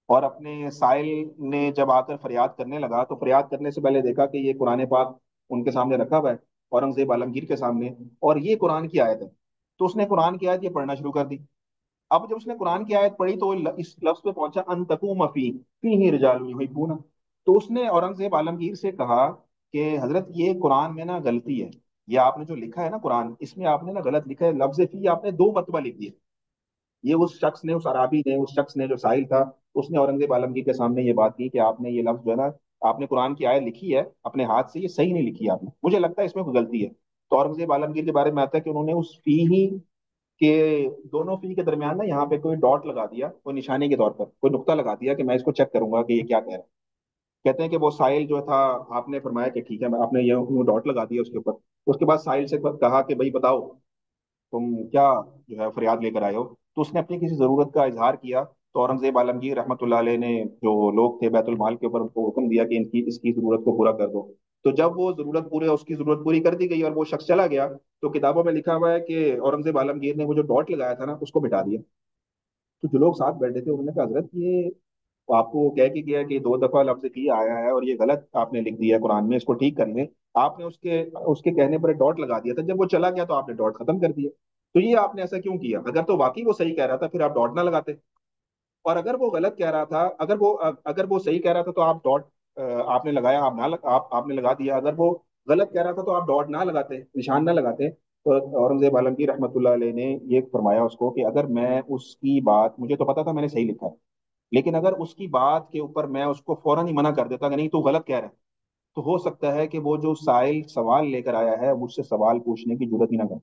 اور اپنے سائل نے جب آ کر فریاد کرنے لگا تو فریاد کرنے سے پہلے دیکھا کہ یہ قرآن پاک ان کے سامنے رکھا ہوا ہے، اورنگزیب عالمگیر کے سامنے، اور یہ قرآن کی آیت ہے. تو اس نے قرآن کی آیت یہ پڑھنا شروع کر دی. اب جب اس نے قرآن کی آیت پڑھی تو اس لفظ پہ پہنچا ان تقوم فیہ رجال یحبون. تو اس نے اورنگزیب عالمگیر سے کہا کہ حضرت یہ قرآن میں نا غلطی ہے، یہ آپ نے جو لکھا ہے نا قرآن اس میں آپ نے نا غلط لکھا ہے، لفظ فی آپ نے دو مرتبہ لکھ دیا. یہ اس شخص نے، اس عرابی نے، اس شخص نے جو سائل تھا اس نے اورنگزیب عالمگیر کے سامنے یہ بات کی کہ آپ نے یہ لفظ جو ہے نا، آپ نے قرآن کی آیت لکھی ہے اپنے ہاتھ سے، یہ صحیح نہیں لکھی آپ نے، مجھے لگتا ہے اس میں کوئی غلطی ہے۔ تو اورنگزیب عالمگیر کے بارے میں آتا ہے کہ انہوں نے اس فی ہی کے دونوں فی کے درمیان نا یہاں پہ کوئی ڈاٹ لگا دیا، کوئی نشانے کے طور پر کوئی نقطہ لگا دیا کہ میں اس کو چیک کروں گا کہ یہ کیا کہہ رہا ہے۔ کہتے ہیں کہ وہ سائل جو تھا، آپ نے فرمایا کہ ٹھیک ہے، آپ نے یہ ڈاٹ لگا دیا اس کے اوپر، اس کے بعد سائل سے کہا کہ بھائی بتاؤ تم کیا جو ہے فریاد لے کر آئے ہو؟ تو اس نے اپنی کسی ضرورت کا اظہار کیا، تو اورنگزیب عالمگیر رحمۃ اللہ علیہ نے جو لوگ تھے بیت المال کے اوپر ان کو حکم دیا کہ اس کی ضرورت کو پورا کر دو۔ تو جب وہ ضرورت پورے اس کی ضرورت پوری کر دی گئی اور وہ شخص چلا گیا، تو کتابوں میں لکھا ہوا ہے کہ اورنگزیب عالمگیر نے وہ جو ڈاٹ لگایا تھا نا اس کو مٹا دیا۔ تو جو لوگ ساتھ بیٹھے تھے انہوں نے کہا حضرت یہ آپ کو کہہ کے گیا کہ دو دفعہ لفظ کی آیا ہے اور یہ غلط آپ نے لکھ دیا ہے قرآن میں، اس کو ٹھیک کر لیں۔ آپ نے اس کے کہنے پر ڈاٹ لگا دیا تھا، جب وہ چلا گیا تو آپ نے ڈاٹ ختم کر دیا۔ تو یہ آپ نے ایسا کیوں کیا؟ اگر تو واقعی وہ صحیح کہہ رہا تھا پھر آپ ڈاٹ نہ لگاتے، اور اگر وہ غلط کہہ رہا تھا، اگر وہ صحیح کہہ رہا تھا تو آپ ڈاٹ آپ نے لگایا، آپ نہ آپ نے لگا دیا، اگر وہ غلط کہہ رہا تھا تو آپ ڈاٹ نہ لگاتے، نشان نہ لگاتے۔ تو اورنگزیب عالمگیر رحمۃ اللہ علیہ نے یہ فرمایا اس کو کہ اگر میں اس کی بات، مجھے تو پتا تھا میں نے صحیح لکھا ہے، لیکن اگر اس کی بات کے اوپر میں اس کو فوراً ہی منع کر دیتا کہ نہیں تو غلط کہہ رہا ہے، تو ہو سکتا ہے کہ وہ جو سائل سوال لے کر آیا ہے مجھ سے سوال پوچھنے کی جرت ہی نہ کرے،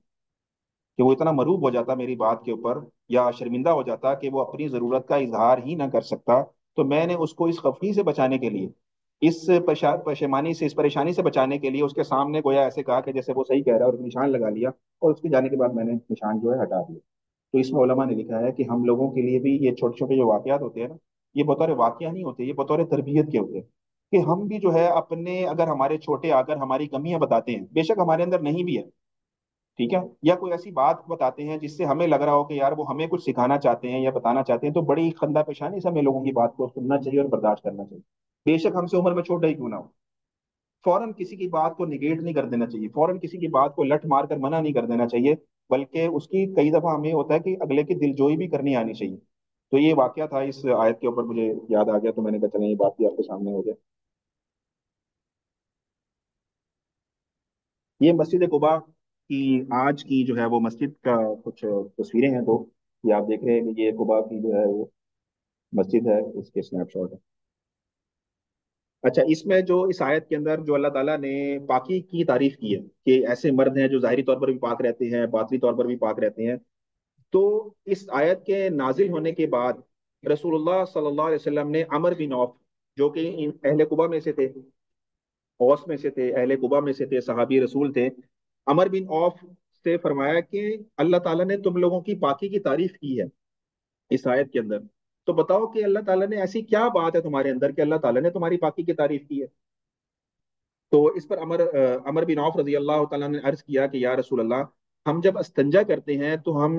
کہ وہ اتنا مروب ہو جاتا میری بات کے اوپر یا شرمندہ ہو جاتا کہ وہ اپنی ضرورت کا اظہار ہی نہ کر سکتا۔ تو میں نے اس کو اس خفگی سے بچانے کے لیے، اس پشیمانی سے، اس پریشانی سے بچانے کے لیے اس کے سامنے گویا ایسے کہا کہ جیسے وہ صحیح کہہ رہا ہے، اور نشان لگا لیا، اور اس کے جانے کے بعد میں نے نشان جو ہے ہٹا دیا۔ تو اس میں علماء نے لکھا ہے کہ ہم لوگوں کے لیے بھی یہ چھوٹے چھوٹے جو واقعات ہوتے ہیں نا، یہ بطور واقعہ نہیں ہوتے، یہ بطور تربیت کے ہوتے ہیں، کہ ہم بھی جو ہے اپنے، اگر ہمارے چھوٹے آ کر ہماری کمیاں بتاتے ہیں، بے شک ہمارے اندر نہیں بھی ہے، ٹھیک ہے، یا کوئی ایسی بات بتاتے ہیں جس سے ہمیں لگ رہا ہو کہ یار وہ ہمیں کچھ سکھانا چاہتے ہیں یا بتانا چاہتے ہیں، تو بڑی خندہ پیشانی سے ہمیں لوگوں کی بات کو سننا چاہیے اور برداشت کرنا چاہیے، بے شک ہم سے عمر میں چھوٹا ہی کیوں نہ ہو۔ فوراً کسی کی بات کو نگیٹ نہیں کر دینا چاہیے، فوراً کسی کی بات کو لٹ مار کر منع نہیں کر دینا چاہیے، بلکہ اس کی کئی دفعہ ہمیں ہوتا ہے کہ اگلے کی دلجوئی بھی کرنی آنی چاہیے۔ تو یہ واقعہ تھا اس آیت کے اوپر، مجھے یاد آ گیا تو میں نے کہا چلیں یہ بات بھی آپ کے سامنے ہو جائے۔ یہ مسجد قباء کی آج کی جو ہے وہ مسجد کا کچھ تصویریں ہیں، تو یہ آپ دیکھ رہے ہیں کہ یہ قباء کی جو ہے وہ مسجد ہے، اس کے اسنیپ شاٹ ہے۔ اچھا، اس میں جو اس آیت کے اندر جو اللہ تعالیٰ نے پاکی کی تعریف کی ہے کہ ایسے مرد ہیں جو ظاہری طور پر بھی پاک رہتے ہیں، باطنی طور پر بھی پاک رہتے ہیں، تو اس آیت کے نازل ہونے کے بعد رسول اللہ صلی اللہ علیہ وسلم نے عمر بن عوف، جو کہ اہل قبا میں سے تھے، اوس میں سے تھے، اہل قبا میں سے تھے، صحابی رسول تھے، عمر بن عوف سے فرمایا کہ اللہ تعالیٰ نے تم لوگوں کی پاکی کی تعریف کی ہے اس آیت کے اندر، تو بتاؤ کہ اللہ تعالیٰ نے ایسی کیا بات ہے تمہارے اندر کہ اللہ تعالیٰ نے تمہاری پاکی کی تعریف کی ہے؟ تو اس پر عمر بن عوف رضی اللہ تعالیٰ نے عرض کیا کہ یا رسول اللہ، ہم جب استنجا کرتے ہیں تو ہم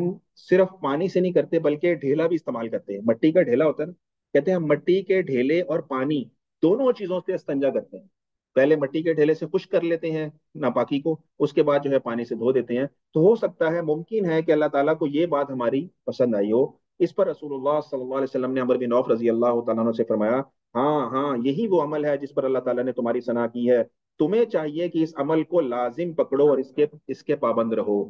صرف پانی سے نہیں کرتے بلکہ ڈھیلا بھی استعمال کرتے ہیں، مٹی کا ڈھیلا ہوتا ہے نا، کہتے ہیں ہم مٹی کے ڈھیلے اور پانی دونوں چیزوں سے استنجا کرتے ہیں، پہلے مٹی کے ڈھیلے سے خشک کر لیتے ہیں ناپاکی کو، اس کے بعد جو ہے پانی سے دھو دیتے ہیں۔ تو ہو سکتا ہے، ممکن ہے کہ اللہ تعالیٰ کو یہ بات ہماری پسند آئی ہو۔ اس پر رسول اللہ صلی اللہ علیہ وسلم نے عمر بن عوف رضی اللہ تعالیٰ عنہ سے فرمایا، ہاں ہاں، یہی وہ عمل ہے جس پر اللہ تعالیٰ نے تمہاری ثنا کی ہے، تمہیں چاہیے کہ اس عمل کو لازم پکڑو اور اس کے پابند رہو۔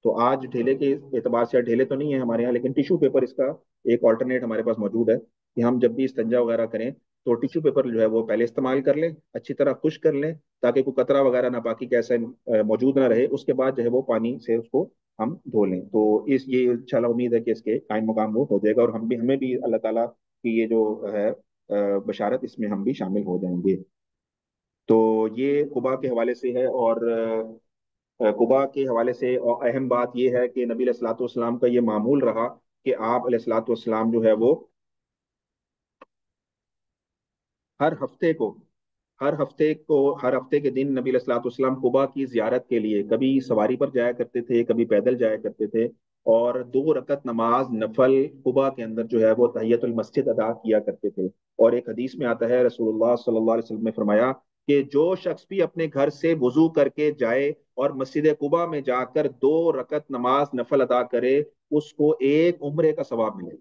تو آج ڈھیلے کے اعتبار سے ڈھیلے تو نہیں ہے ہمارے یہاں، لیکن ٹیشو پیپر اس کا ایک آلٹرنیٹ ہمارے پاس موجود ہے، کہ ہم جب بھی استنجا وغیرہ کریں تو ٹیشو پیپر جو ہے وہ پہلے استعمال کر لیں، اچھی طرح خشک کر لیں تاکہ کوئی قطرہ وغیرہ نہ باقی کیسا موجود نہ رہے، اس کے بعد جو ہے وہ پانی سے اس کو ہم دھو لیں۔ تو یہ انشاءاللہ امید ہے کہ اس کے قائم مقام وہ ہو جائے گا، اور ہمیں بھی اللہ تعالیٰ کی یہ جو ہے بشارت، اس میں ہم بھی شامل ہو جائیں گے۔ تو یہ قبا کے حوالے سے ہے، اور قبا کے حوالے سے اور اہم بات یہ ہے کہ نبی علیہ الصلوۃ والسلام کا یہ معمول رہا کہ آپ علیہ الصلوۃ والسلام جو ہے وہ ہر ہفتے کو ہر ہفتے کے دن نبی علیہ الصلوۃ والسلام قبا کی زیارت کے لیے کبھی سواری پر جایا کرتے تھے، کبھی پیدل جایا کرتے تھے، اور 2 رکعت نماز نفل قبا کے اندر جو ہے وہ تحیت المسجد ادا کیا کرتے تھے۔ اور ایک حدیث میں آتا ہے، رسول اللہ صلی اللہ علیہ وسلم نے فرمایا کہ جو شخص بھی اپنے گھر سے وضو کر کے جائے اور مسجد قبا میں جا کر 2 رکعت نماز نفل ادا کرے، اس کو ایک عمرے کا ثواب ملے،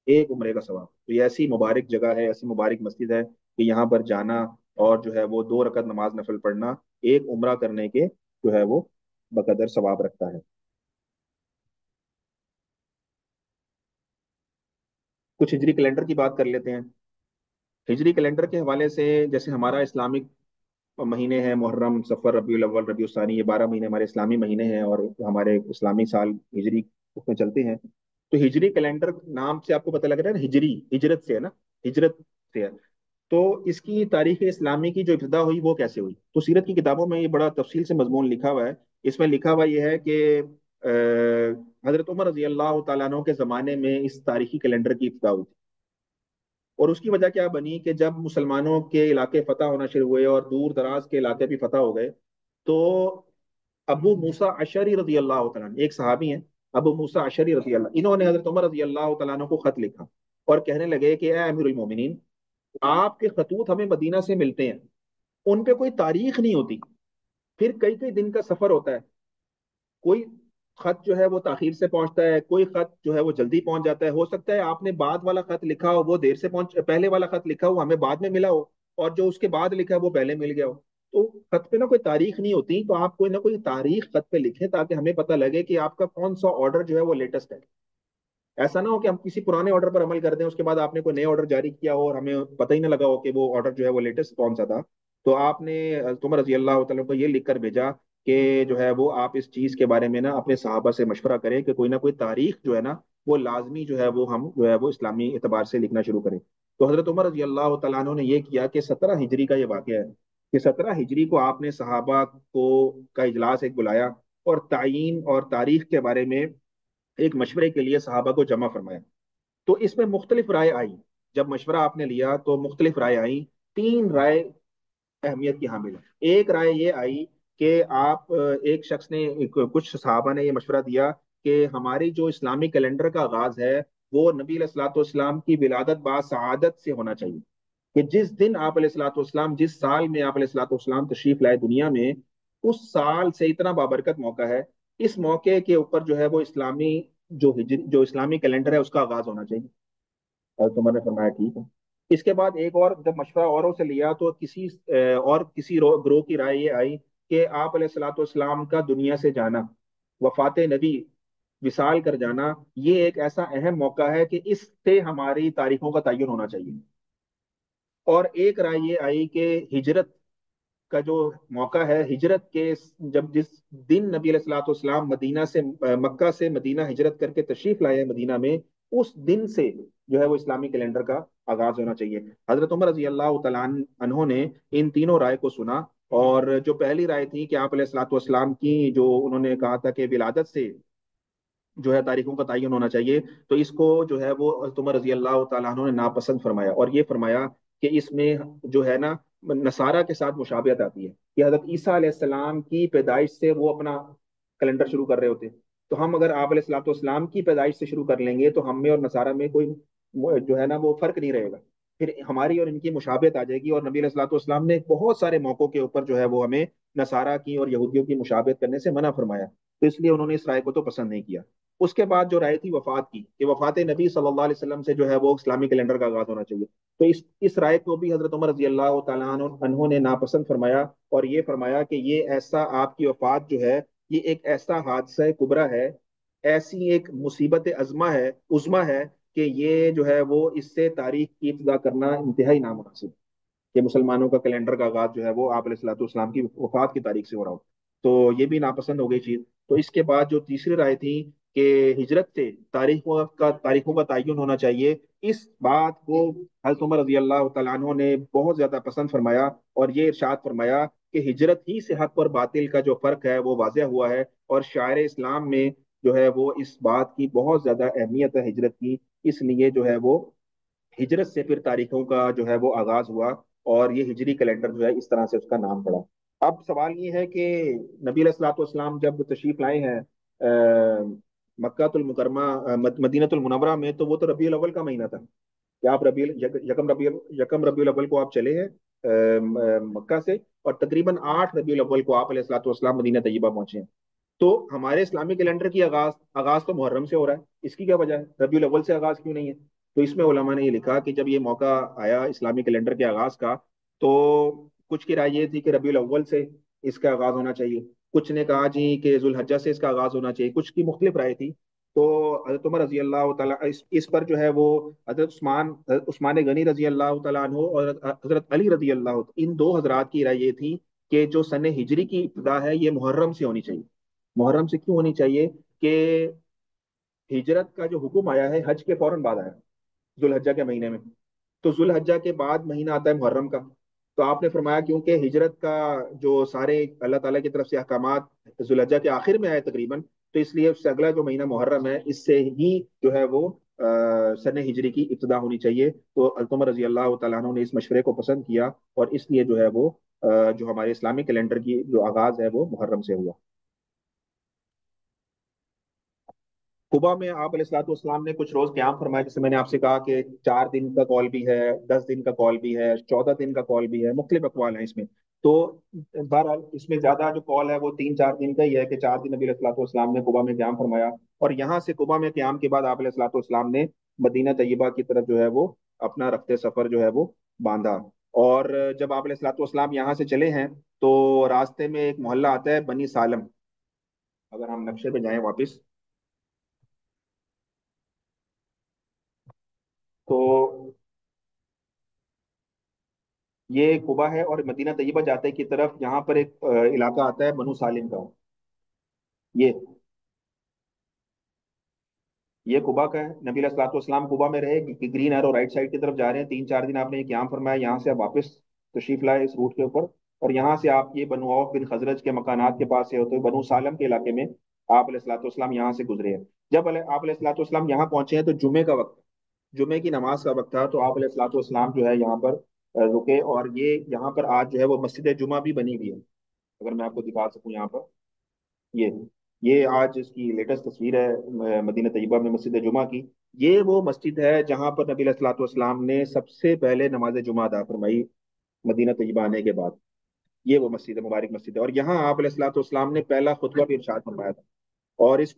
ایک عمرے کا ثواب۔ تو یہ ایسی مبارک جگہ ہے، ایسی مبارک مسجد ہے کہ یہاں پر جانا اور جو ہے وہ 2 رکعت نماز نفل پڑھنا ایک عمرہ کرنے کے جو ہے وہ بقدر ثواب رکھتا ہے۔ کچھ ہجری کیلنڈر کی بات کر لیتے ہیں۔ ہجری کیلنڈر کے حوالے سے جیسے ہمارا اسلامک مہینے ہیں محرم، صفر، ربیع الاول، ربیع الثانی، یہ 12 مہینے ہمارے اسلامی مہینے ہیں اور ہمارے اسلامی سال ہجری اس میں چلتے ہیں۔ تو ہجری کیلنڈر نام سے آپ کو پتہ لگ رہا ہے نا، ہجری ہجرت سے ہے نا، ہجرت سے ہے۔ تو اس کی تاریخ اسلامی کی جو ابتدا ہوئی وہ کیسے ہوئی، تو سیرت کی کتابوں میں یہ بڑا تفصیل سے مضمون لکھا ہوا ہے۔ اس میں لکھا ہوا یہ ہے کہ حضرت عمر رضی اللہ تعالیٰ عنہ کے زمانے میں اس تاریخی کیلنڈر کی ابتدا ہوئی تھی۔ اور اس کی وجہ کیا بنی کہ جب مسلمانوں کے علاقے فتح ہونا شروع ہوئے اور دور دراز کے علاقے بھی فتح ہو گئے، تو ابو موسیٰ اشعری رضی اللہ تعالیٰ عنہ ایک صحابی ہیں، ابو موسیٰ اشعری رضی اللہ، انہوں نے حضرت عمر رضی اللہ تعالیٰ عنہ کو خط لکھا اور کہنے لگے کہ اے امیر المومنین، آپ کے خطوط ہمیں مدینہ سے ملتے ہیں، ان پہ کوئی تاریخ نہیں ہوتی، پھر کئی کئی دن کا سفر ہوتا ہے، کوئی خط جو ہے وہ تاخیر سے پہنچتا ہے، کوئی خط جو ہے وہ جلدی پہنچ جاتا ہے، ہو سکتا ہے آپ نے بعد والا خط لکھا ہو وہ دیر سے پہنچ، پہلے والا خط لکھا ہو ہمیں بعد میں ملا ہو، اور جو اس کے بعد لکھا ہے وہ پہلے مل گیا ہو۔ تو خط پہ نا کوئی تاریخ نہیں ہوتی، تو آپ کوئی نہ کوئی تاریخ خط پہ لکھیں تاکہ ہمیں پتہ لگے کہ آپ کا کون سا آرڈر جو ہے وہ لیٹسٹ ہے۔ ایسا نہ ہو کہ ہم کسی پرانے آرڈر پر عمل کر دیں، اس کے بعد آپ نے کوئی نئے آرڈر جاری کیا ہو اور ہمیں پتہ ہی نہ لگا ہو کہ وہ آرڈر جو ہے وہ لیٹسٹ کون سا تھا۔ تو آپ نے عمر رضی اللہ تعالیٰ کو یہ لکھ کر بھیجا کہ جو ہے وہ آپ اس چیز کے بارے میں نا اپنے صحابہ سے مشورہ کریں کہ کوئی نہ کوئی تاریخ جو ہے نا وہ لازمی جو ہے وہ ہم جو ہے وہ اسلامی اعتبار سے لکھنا شروع کریں۔ تو حضرت عمر رضی اللہ تعالیٰ عنہ نے یہ کیا کہ 17 ہجری کا یہ واقعہ ہے کہ 17 ہجری کو آپ نے صحابہ کو کا اجلاس ایک بلایا اور تعیین اور تاریخ کے بارے میں ایک مشورے کے لیے صحابہ کو جمع فرمایا۔ تو اس میں مختلف رائے آئی، جب مشورہ آپ نے لیا تو مختلف رائے آئی، تین رائے اہمیت کی حامل ہے۔ ایک رائے یہ آئی کہ آپ ایک شخص نے کچھ صحابہ نے یہ مشورہ دیا کہ ہماری جو اسلامی کیلنڈر کا آغاز ہے وہ نبی علیہ الصلوۃ والسلام کی ولادت با سعادت سے ہونا چاہیے، کہ جس دن آپ علیہ الصلوۃ والسلام، جس سال میں آپ علیہ الصلوۃ والسلام تشریف لائے دنیا میں، اس سال سے اتنا بابرکت موقع ہے، اس موقع کے اوپر جو ہے وہ اسلامی جو اسلامی کیلنڈر ہے اس کا آغاز ہونا چاہیے۔ حضرت عمر نے فرمایا ٹھیک ہے۔ اس کے بعد ایک اور جب مشورہ اوروں سے لیا تو کسی گروہ کی رائے یہ آئی کہ آپ علیہ الصلوۃ والسلام کا دنیا سے جانا، وفات نبی، وصال کر جانا، یہ ایک ایسا اہم موقع ہے کہ اس سے ہماری تاریخوں کا تعین ہونا چاہیے۔ اور ایک رائے یہ آئی کہ ہجرت کا جو موقع ہے، ہجرت کے جب جس دن نبی علیہ الصلوۃ والسلام مدینہ سے مکہ سے مدینہ ہجرت کر کے تشریف لائے ہیں مدینہ میں، اس دن سے جو ہے وہ اسلامی کیلنڈر کا آغاز ہونا چاہیے۔ حضرت عمر رضی اللہ تعالیٰ عنہ نے ان تینوں رائے کو سنا، اور جو پہلی رائے تھی کہ آپ علیہ الصلوۃ والسلام کی جو انہوں نے کہا تھا کہ ولادت سے جو ہے تاریخوں کا تعین ہونا چاہیے، تو اس کو جو ہے وہ حضرت عمر رضی اللہ تعالیٰ عنہ نے ناپسند فرمایا، اور یہ فرمایا کہ اس میں جو ہے نا نصارہ کے ساتھ مشابہت آتی ہے کہ حضرت عیسیٰ علیہ السلام کی پیدائش سے وہ اپنا کیلنڈر شروع کر رہے ہوتے ہیں، تو ہم اگر آپ علیہ الصلوۃ والسلام کی پیدائش سے شروع کر لیں گے تو ہم میں اور نصارہ میں کوئی جو ہے نا وہ فرق نہیں رہے گا، پھر ہماری اور ان کی مشابہت آ جائے گی، اور نبی علیہ الصلوۃ والسلام نے بہت سارے موقعوں کے اوپر جو ہے وہ ہمیں نصارہ کی اور یہودیوں کی مشابہت کرنے سے منع فرمایا، تو اس لیے انہوں نے اس رائے کو تو پسند نہیں کیا۔ اس کے بعد جو رائے تھی وفات کی، کہ وفات نبی صلی اللہ علیہ وسلم سے جو ہے وہ اسلامی کیلنڈر کا آغاز ہونا چاہیے، تو اس رائے کو بھی حضرت عمر رضی اللہ تعالیٰ عنہ نے ناپسند فرمایا، اور یہ فرمایا کہ یہ ایسا آپ کی وفات جو ہے یہ ایک ایسا حادثہ کبرا ہے، ایسی ایک مصیبت عظما ہے کہ یہ جو ہے وہ اس سے تاریخ کی ابتدا کرنا انتہائی نامناسب، کہ مسلمانوں کا کیلنڈر کا آغاز جو ہے وہ آپ علیہ الصلوۃ والسلام کی وفات کی تاریخ سے ہو رہا ہو، تو یہ بھی ناپسند ہو گئی چیز۔ تو اس کے بعد جو تیسری رائے تھی کہ ہجرت سے تاریخوں کا تعین ہونا چاہیے، اس بات کو حضرت عمر رضی اللہ تعالیٰ عنہ نے بہت زیادہ پسند فرمایا، اور یہ ارشاد فرمایا کہ ہجرت ہی سے حق اور باطل کا جو فرق ہے وہ واضح ہوا ہے، اور شاعر اسلام میں جو ہے وہ اس بات کی بہت زیادہ اہمیت ہے ہجرت کی، اس لیے جو ہے وہ ہجرت سے پھر تاریخوں کا جو ہے وہ آغاز ہوا، اور یہ ہجری کیلنڈر جو ہے اس طرح سے اس کا نام پڑا۔ اب سوال یہ ہے کہ نبی علیہ الصلوۃ والسلام جب تشریف لائے ہیں مکہ المکرمہ مدینہ المنورہ میں، تو وہ تو ربیع الاول کا مہینہ تھا، کہ آپ یکم ربیع الاول کو آپ چلے ہیں مکہ سے، اور تقریباً 8 ربیع الاول کو آپ علیہ الصلوۃ والسلام مدینہ طیبہ پہنچے ہیں۔ تو ہمارے اسلامی کیلنڈر کی آغاز تو محرم سے ہو رہا ہے، اس کی کیا وجہ ہے، ربیع الاول سے آغاز کیوں نہیں ہے؟ تو اس میں علماء نے یہ لکھا کہ جب یہ موقع آیا اسلامی کیلنڈر کے آغاز کا، تو کچھ کی رائے یہ تھی کہ ربیع الاول سے اس کا آغاز ہونا چاہیے، کچھ نے کہا جی کہ ذوالحجہ سے اس کا آغاز ہونا چاہیے، کچھ کی مختلف رائے تھی۔ تو حضرت عمر رضی اللہ تعالیٰ اس پر جو ہے وہ حضرت عثمان غنی رضی اللہ تعالیٰ عنہ اور حضرت علی رضی اللہ، ان دو حضرات کی رائے یہ تھی کہ جو سن ہجری کی ابتدا ہے یہ محرم سے ہونی چاہیے۔ محرم سے کیوں ہونی چاہیے؟ کہ ہجرت کا جو حکم آیا ہے حج کے فوراً بعد آیا، ذوالحجہ کے مہینے میں۔ تو ذوالحجہ کے بعد مہینہ آتا ہے محرم کا، تو آپ نے فرمایا کیونکہ ہجرت کا جو سارے اللہ تعالیٰ کی طرف سے احکامات ذوالحجہ کے آخر میں آئے تقریباً، تو اس لیے اس سے اگلا جو مہینہ محرم ہے اس سے ہی جو ہے وہ سن ہجری کی ابتدا ہونی چاہیے۔ تو حضرت عمر رضی اللہ تعالیٰ عنہ نے اس مشورے کو پسند کیا، اور اس لیے جو ہے وہ جو ہمارے اسلامی کیلنڈر کی جو آغاز ہے وہ محرم سے ہوا۔ قبا میں آپ علیہ الصلوۃ والسلام نے کچھ روز قیام فرمایا، جیسے میں نے آپ سے کہا کہ 4 دن کا کال بھی ہے، 10 دن کا کال بھی ہے، 14 دن کا کال بھی ہے، مختلف اقوال ہیں اس میں۔ تو بہرحال اس میں زیادہ جو کال ہے وہ 3 4 دن کا ہی ہے، کہ 4 دن نبی علیہ الصلوۃ والسلام نے قبا میں قیام فرمایا، اور یہاں سے قبا میں قیام کے بعد آپ علیہ الصلوۃ والسلام نے مدینہ طیبہ کی طرف جو ہے وہ اپنا رخت سفر جو ہے وہ باندھا۔ اور جب آپ علیہ الصلوۃ والسلام یہاں سے چلے ہیں تو راستے میں ایک محلہ آتا ہے بنی سالم، اگر ہم نقشے پہ جائیں واپس تو یہ قبا ہے، اور مدینہ طیبہ جاتے کی طرف یہاں پر ایک علاقہ آتا ہے بنو سالم کا، یہ یہ قبا کا ہے۔ نبی علیہ الصلوۃ والسلام قبا میں رہے، گرین ایرو رائٹ سائڈ کی طرف جا رہے ہیں، 3 4 دن آپ نے یہ قیام فرمایا، یہاں سے آپ واپس تشریف لائے اس روٹ کے اوپر، اور یہاں سے آپ یہ بنو عوف بن خزرج کے مکانات کے پاس سے ہوتے ہوئے بنو سالم کے علاقے میں آپ علیہ الصلوۃ والسلام یہاں سے گزرے ہیں۔ جب آپ علیہ الصلوۃ والسلام یہاں پہنچے ہیں تو جمعے کا وقت، جمعے کی نماز کا وقت تھا، تو آپ علیہ الصلوۃ والسلام جو ہے یہاں پر رکے، اور یہ یہاں پر آج جو ہے وہ مسجد جمعہ بھی بنی ہوئی ہے، اگر میں آپ کو دکھا سکوں یہاں پر، یہ یہ آج اس کی لیٹسٹ تصویر ہے مدینہ طیبہ میں مسجد جمعہ کی۔ یہ وہ مسجد ہے جہاں پر نبی علیہ الصلوۃ والسلام نے سب سے پہلے نماز جمعہ ادا فرمائی مدینہ طیبہ آنے کے بعد۔ یہ وہ مسجد ہے، مبارک مسجد ہے، اور یہاں آپ علیہ الصلوۃ والسلام نے پہلا خطبہ بھی ارشاد فرمایا تھا، اور اس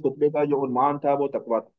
خطبے کا جو عنوان تھا وہ تقویٰ تھا،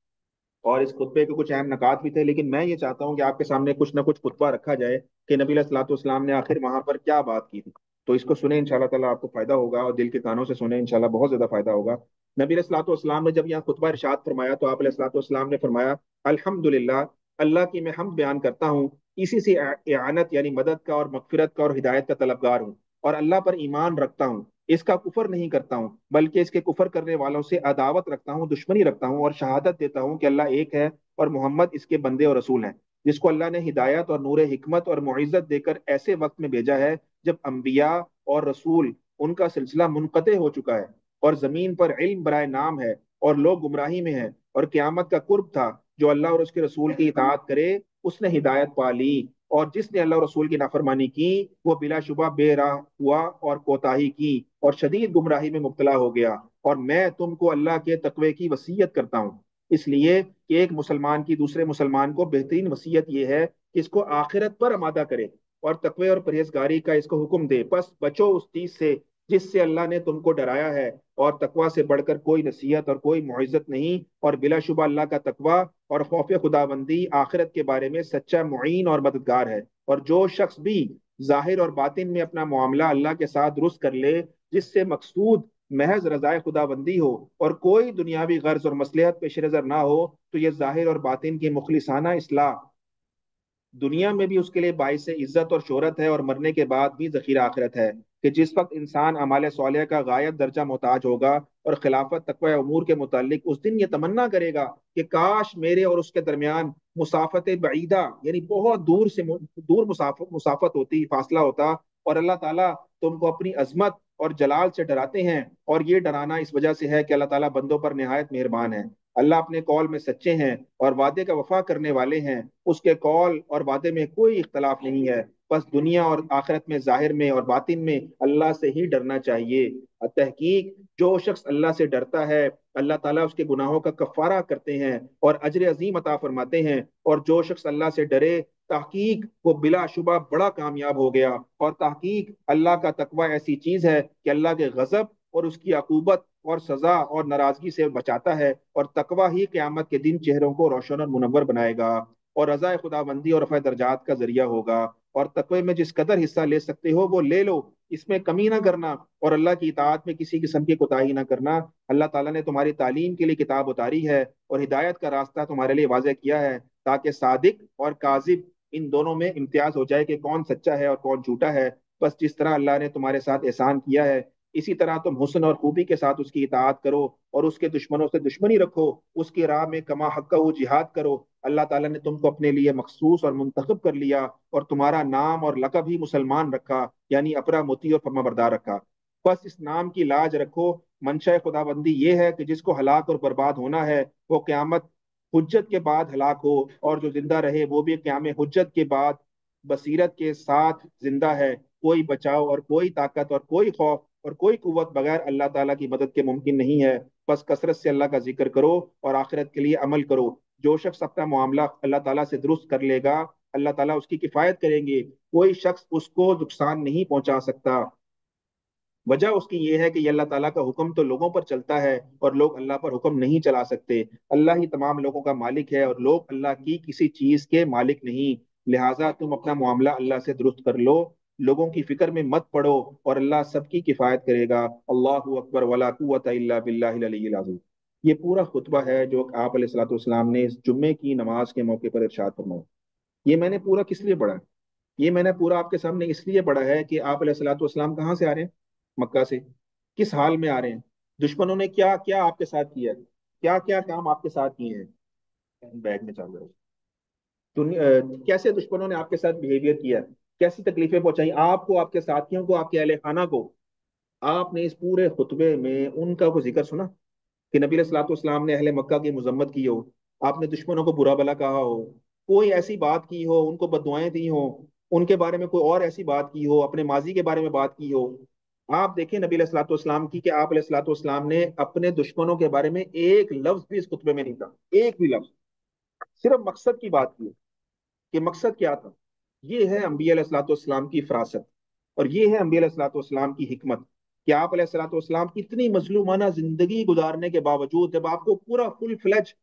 اور اس خطبے کے کچھ اہم نکات بھی تھے، لیکن میں یہ چاہتا ہوں کہ آپ کے سامنے کچھ نہ کچھ خطبہ رکھا جائے کہ نبی علیہ الصلوۃ والسلام نے آخر وہاں پر کیا بات کی تھی۔ تو اس کو سنیں انشاءاللہ تعالیٰ، آپ کو فائدہ ہوگا، اور دل کے کانوں سے سنیں انشاءاللہ بہت زیادہ فائدہ ہوگا۔ نبی علیہ الصلوۃ والسلام نے جب یہاں خطبہ ارشاد فرمایا تو آپ علیہ الصلوۃ والسلام نے فرمایا، الحمدللہ، اللہ کی میں حمد بیان کرتا ہوں، اسی سے اعانت یعنی مدد کا اور مغفرت کا اور ہدایت کا طلبگار ہوں، اور اللہ پر ایمان رکھتا ہوں، اس کا کفر نہیں کرتا ہوں، بلکہ اس کے کفر کرنے والوں سے عداوت رکھتا ہوں، دشمنی رکھتا ہوں، اور شہادت دیتا ہوں کہ اللہ ایک ہے اور محمد اس کے بندے اور رسول ہیں، جس کو اللہ نے ہدایت اور نور حکمت اور معزت دے کر ایسے وقت میں بھیجا ہے جب انبیاء اور رسول ان کا سلسلہ منقطع ہو چکا ہے، اور زمین پر علم برائے نام ہے، اور لوگ گمراہی میں ہیں، اور قیامت کا قرب تھا، جو اللہ اور اس کے رسول کی اطاعت کرے اس نے ہدایت پا لی، اور جس نے اللہ اور رسول کی نافرمانی کی وہ بلا شبہ بے راہ ہوا اور کوتاہی کی اور شدید گمراہی میں مبتلا ہو گیا، اور میں تم کو اللہ کے تقوی کی وصیت کرتا ہوں، اس لیے کہ ایک مسلمان کی دوسرے مسلمان کو بہترین وصیت یہ ہے کہ اس کو آخرت پر آمادہ کرے، اور تقوی اور پرہیزگاری کا اس کو حکم دے، پس بچو اس چیز سے جس سے اللہ نے تم کو ڈرایا ہے، اور تقوی سے بڑھ کر کوئی نصیحت اور کوئی معزت نہیں، اور بلا شبہ اللہ کا تقوی اور خوف خدا بندی آخرت کے بارے میں سچا معین اور مددگار ہے، اور جو شخص بھی ظاہر اور باطن میں اپنا معاملہ اللہ کے ساتھ درست کر لے، جس سے مقصود محض رضائے خدا بندی ہو اور کوئی دنیاوی غرض اور مصلحت پیش نظر نہ ہو، تو یہ ظاہر اور باطن کی مخلصانہ اصلاح دنیا میں بھی اس کے لیے باعث عزت اور شہرت ہے، اور مرنے کے بعد بھی ذخیرہ آخرت ہے، کہ جس وقت انسان اعمال صالحہ کا غایت درجہ محتاج ہوگا اور خلافت تقوی امور کے متعلق اس دن یہ تمنا کرے گا کہ کاش میرے اور اس کے درمیان مسافت بعیدہ یعنی بہت دور مسافت ہوتی، فاصلہ ہوتا، اور اللہ تعالیٰ تم کو اپنی عظمت اور جلال سے ڈراتے ہیں، اور یہ ڈرانا اس وجہ سے ہے کہ اللہ تعالیٰ بندوں پر نہایت مہربان ہے، اللہ اپنے قول میں سچے ہیں اور وعدے کا وفا کرنے والے ہیں، اس کے قول اور وعدے میں کوئی اختلاف نہیں ہے، بس دنیا اور آخرت میں ظاہر میں اور باطن میں اللہ سے ہی ڈرنا چاہیے۔ تحقیق جو شخص اللہ سے ڈرتا ہے اللہ تعالیٰ اس کے گناہوں کا کفارہ کرتے ہیں اور اجر عظیم عطا فرماتے ہیں، اور جو شخص اللہ سے ڈرے تحقیق وہ بلا شبہ بڑا کامیاب ہو گیا، اور تحقیق اللہ کا تقوی ایسی چیز ہے کہ اللہ کے غضب اور اس کی عقوبت اور سزا اور ناراضگی سے بچاتا ہے، اور تقوی ہی قیامت کے دن چہروں کو روشن اور منور بنائے گا، اور رضا خدا بندی اور رفع درجات کا ذریعہ ہوگا، اور تقوی میں جس قدر حصہ لے سکتے ہو وہ لے لو، اس میں کمی نہ کرنا اور اللہ کی اطاعت میں کسی قسم کی کوتاہی نہ کرنا۔ اللہ تعالیٰ نے تمہاری تعلیم کے لیے کتاب اتاری ہے اور ہدایت کا راستہ تمہارے لیے واضح کیا ہے، تاکہ صادق اور کاذب ان دونوں میں امتیاز ہو جائے کہ کون سچا ہے اور کون جھوٹا ہے۔ بس جس طرح اللہ نے تمہارے ساتھ احسان کیا ہے، اسی طرح تم حسن اور خوبی کے ساتھ اس کی اطاعت کرو اور اس کے دشمنوں سے دشمنی رکھو، اس کی راہ میں کما حق جہاد کرو۔ اللہ تعالیٰ نے تم کو اپنے لیے مخصوص اور منتخب کر لیا اور تمہارا نام اور لقب ہی مسلمان رکھا، یعنی اپرا متی اور فرما بردار رکھا۔ بس اس نام کی لاج رکھو۔ منشا خدا بندی یہ ہے کہ جس کو ہلاک اور برباد ہونا ہے وہ قیامت حجت کے بعد ہلاک ہو، اور جو زندہ رہے وہ بھی قیام حجت کے بعد بصیرت کے ساتھ زندہ ہے۔ کوئی بچاؤ اور کوئی طاقت اور کوئی خوف اور کوئی قوت بغیر اللہ تعالیٰ کی مدد کے ممکن نہیں ہے۔ بس کثرت سے اللہ کا ذکر کرو اور آخرت کے لیے عمل کرو۔ جو شخص اپنا معاملہ اللہ تعالیٰ سے درست کر لے گا، اللہ تعالیٰ اس کی کفایت کریں گے، کوئی شخص اس کو نقصان نہیں پہنچا سکتا۔ وجہ اس کی یہ ہے کہ یہ اللہ تعالیٰ کا حکم تو لوگوں پر چلتا ہے اور لوگ اللہ پر حکم نہیں چلا سکتے۔ اللہ ہی تمام لوگوں کا مالک ہے اور لوگ اللہ کی کسی چیز کے مالک نہیں۔ لہٰذا تم اپنا معاملہ اللہ سے درست کر لو، لوگوں کی فکر میں مت پڑو، اور اللہ سب کی کفایت کرے گا۔ اللہ اکبر ولا قوت الا باللہ العلی العظیم۔ یہ پورا خطبہ ہے جو آپ علیہ الصلوۃ والسلام نے اس جمعے کی نماز کے موقع پر ارشاد فرمایا۔ یہ میں نے پورا کس لیے پڑھا ہے؟ یہ میں نے پورا آپ کے سامنے اس لیے پڑھا ہے کہ آپ علیہ الصلوۃ والسلام کہاں سے آ رہے ہیں؟ مکہ سے۔ کس حال میں آ رہے ہیں؟ دشمنوں نے کیا کیا آپ کے ساتھ کیا ہے؟ کیا کیا کام آپ کے ساتھ کیے ہیں؟ بیگ میں چل رہا ہے کیسے دشمنوں نے آپ کے ساتھ بہیویئر کیا ہے؟ کیسی تکلیفیں پہنچائی آپ کو، آپ کے ساتھیوں کو، آپ کے اہل خانہ کو؟ آپ نے اس پورے خطبے میں ان کا کوئی ذکر سنا کہ نبی علیہ الصلوۃ والسلام نے اہل مکہ کی مذمت کی ہو، آپ نے دشمنوں کو برا بلا کہا ہو، کوئی ایسی بات کی ہو، ان کو بددعائیں دی ہو، ان کے بارے میں کوئی اور ایسی بات کی ہو، اپنے ماضی کے بارے میں بات کی ہو؟ آپ دیکھیں نبی علیہ الصلوۃ والسلام کی کہ آپ علیہ الصلوۃ والسلام نے اپنے دشمنوں کے بارے میں ایک لفظ بھی اس خطبے میں نہیں کہا، ایک بھی لفظ، صرف مقصد کی بات کی کہ مقصد کیا تھا۔ یہ ہے انبیاء علیہ الصلوۃ والسلام کی فراست، اور یہ ہے انبیاء علیہ الصلوۃ والسلام کی حکمت کہ آپ علیہ الصلوۃ والسلام کی اتنی مظلومانہ زندگی گزارنے کے باوجود جب آپ کو پورا فل فلیج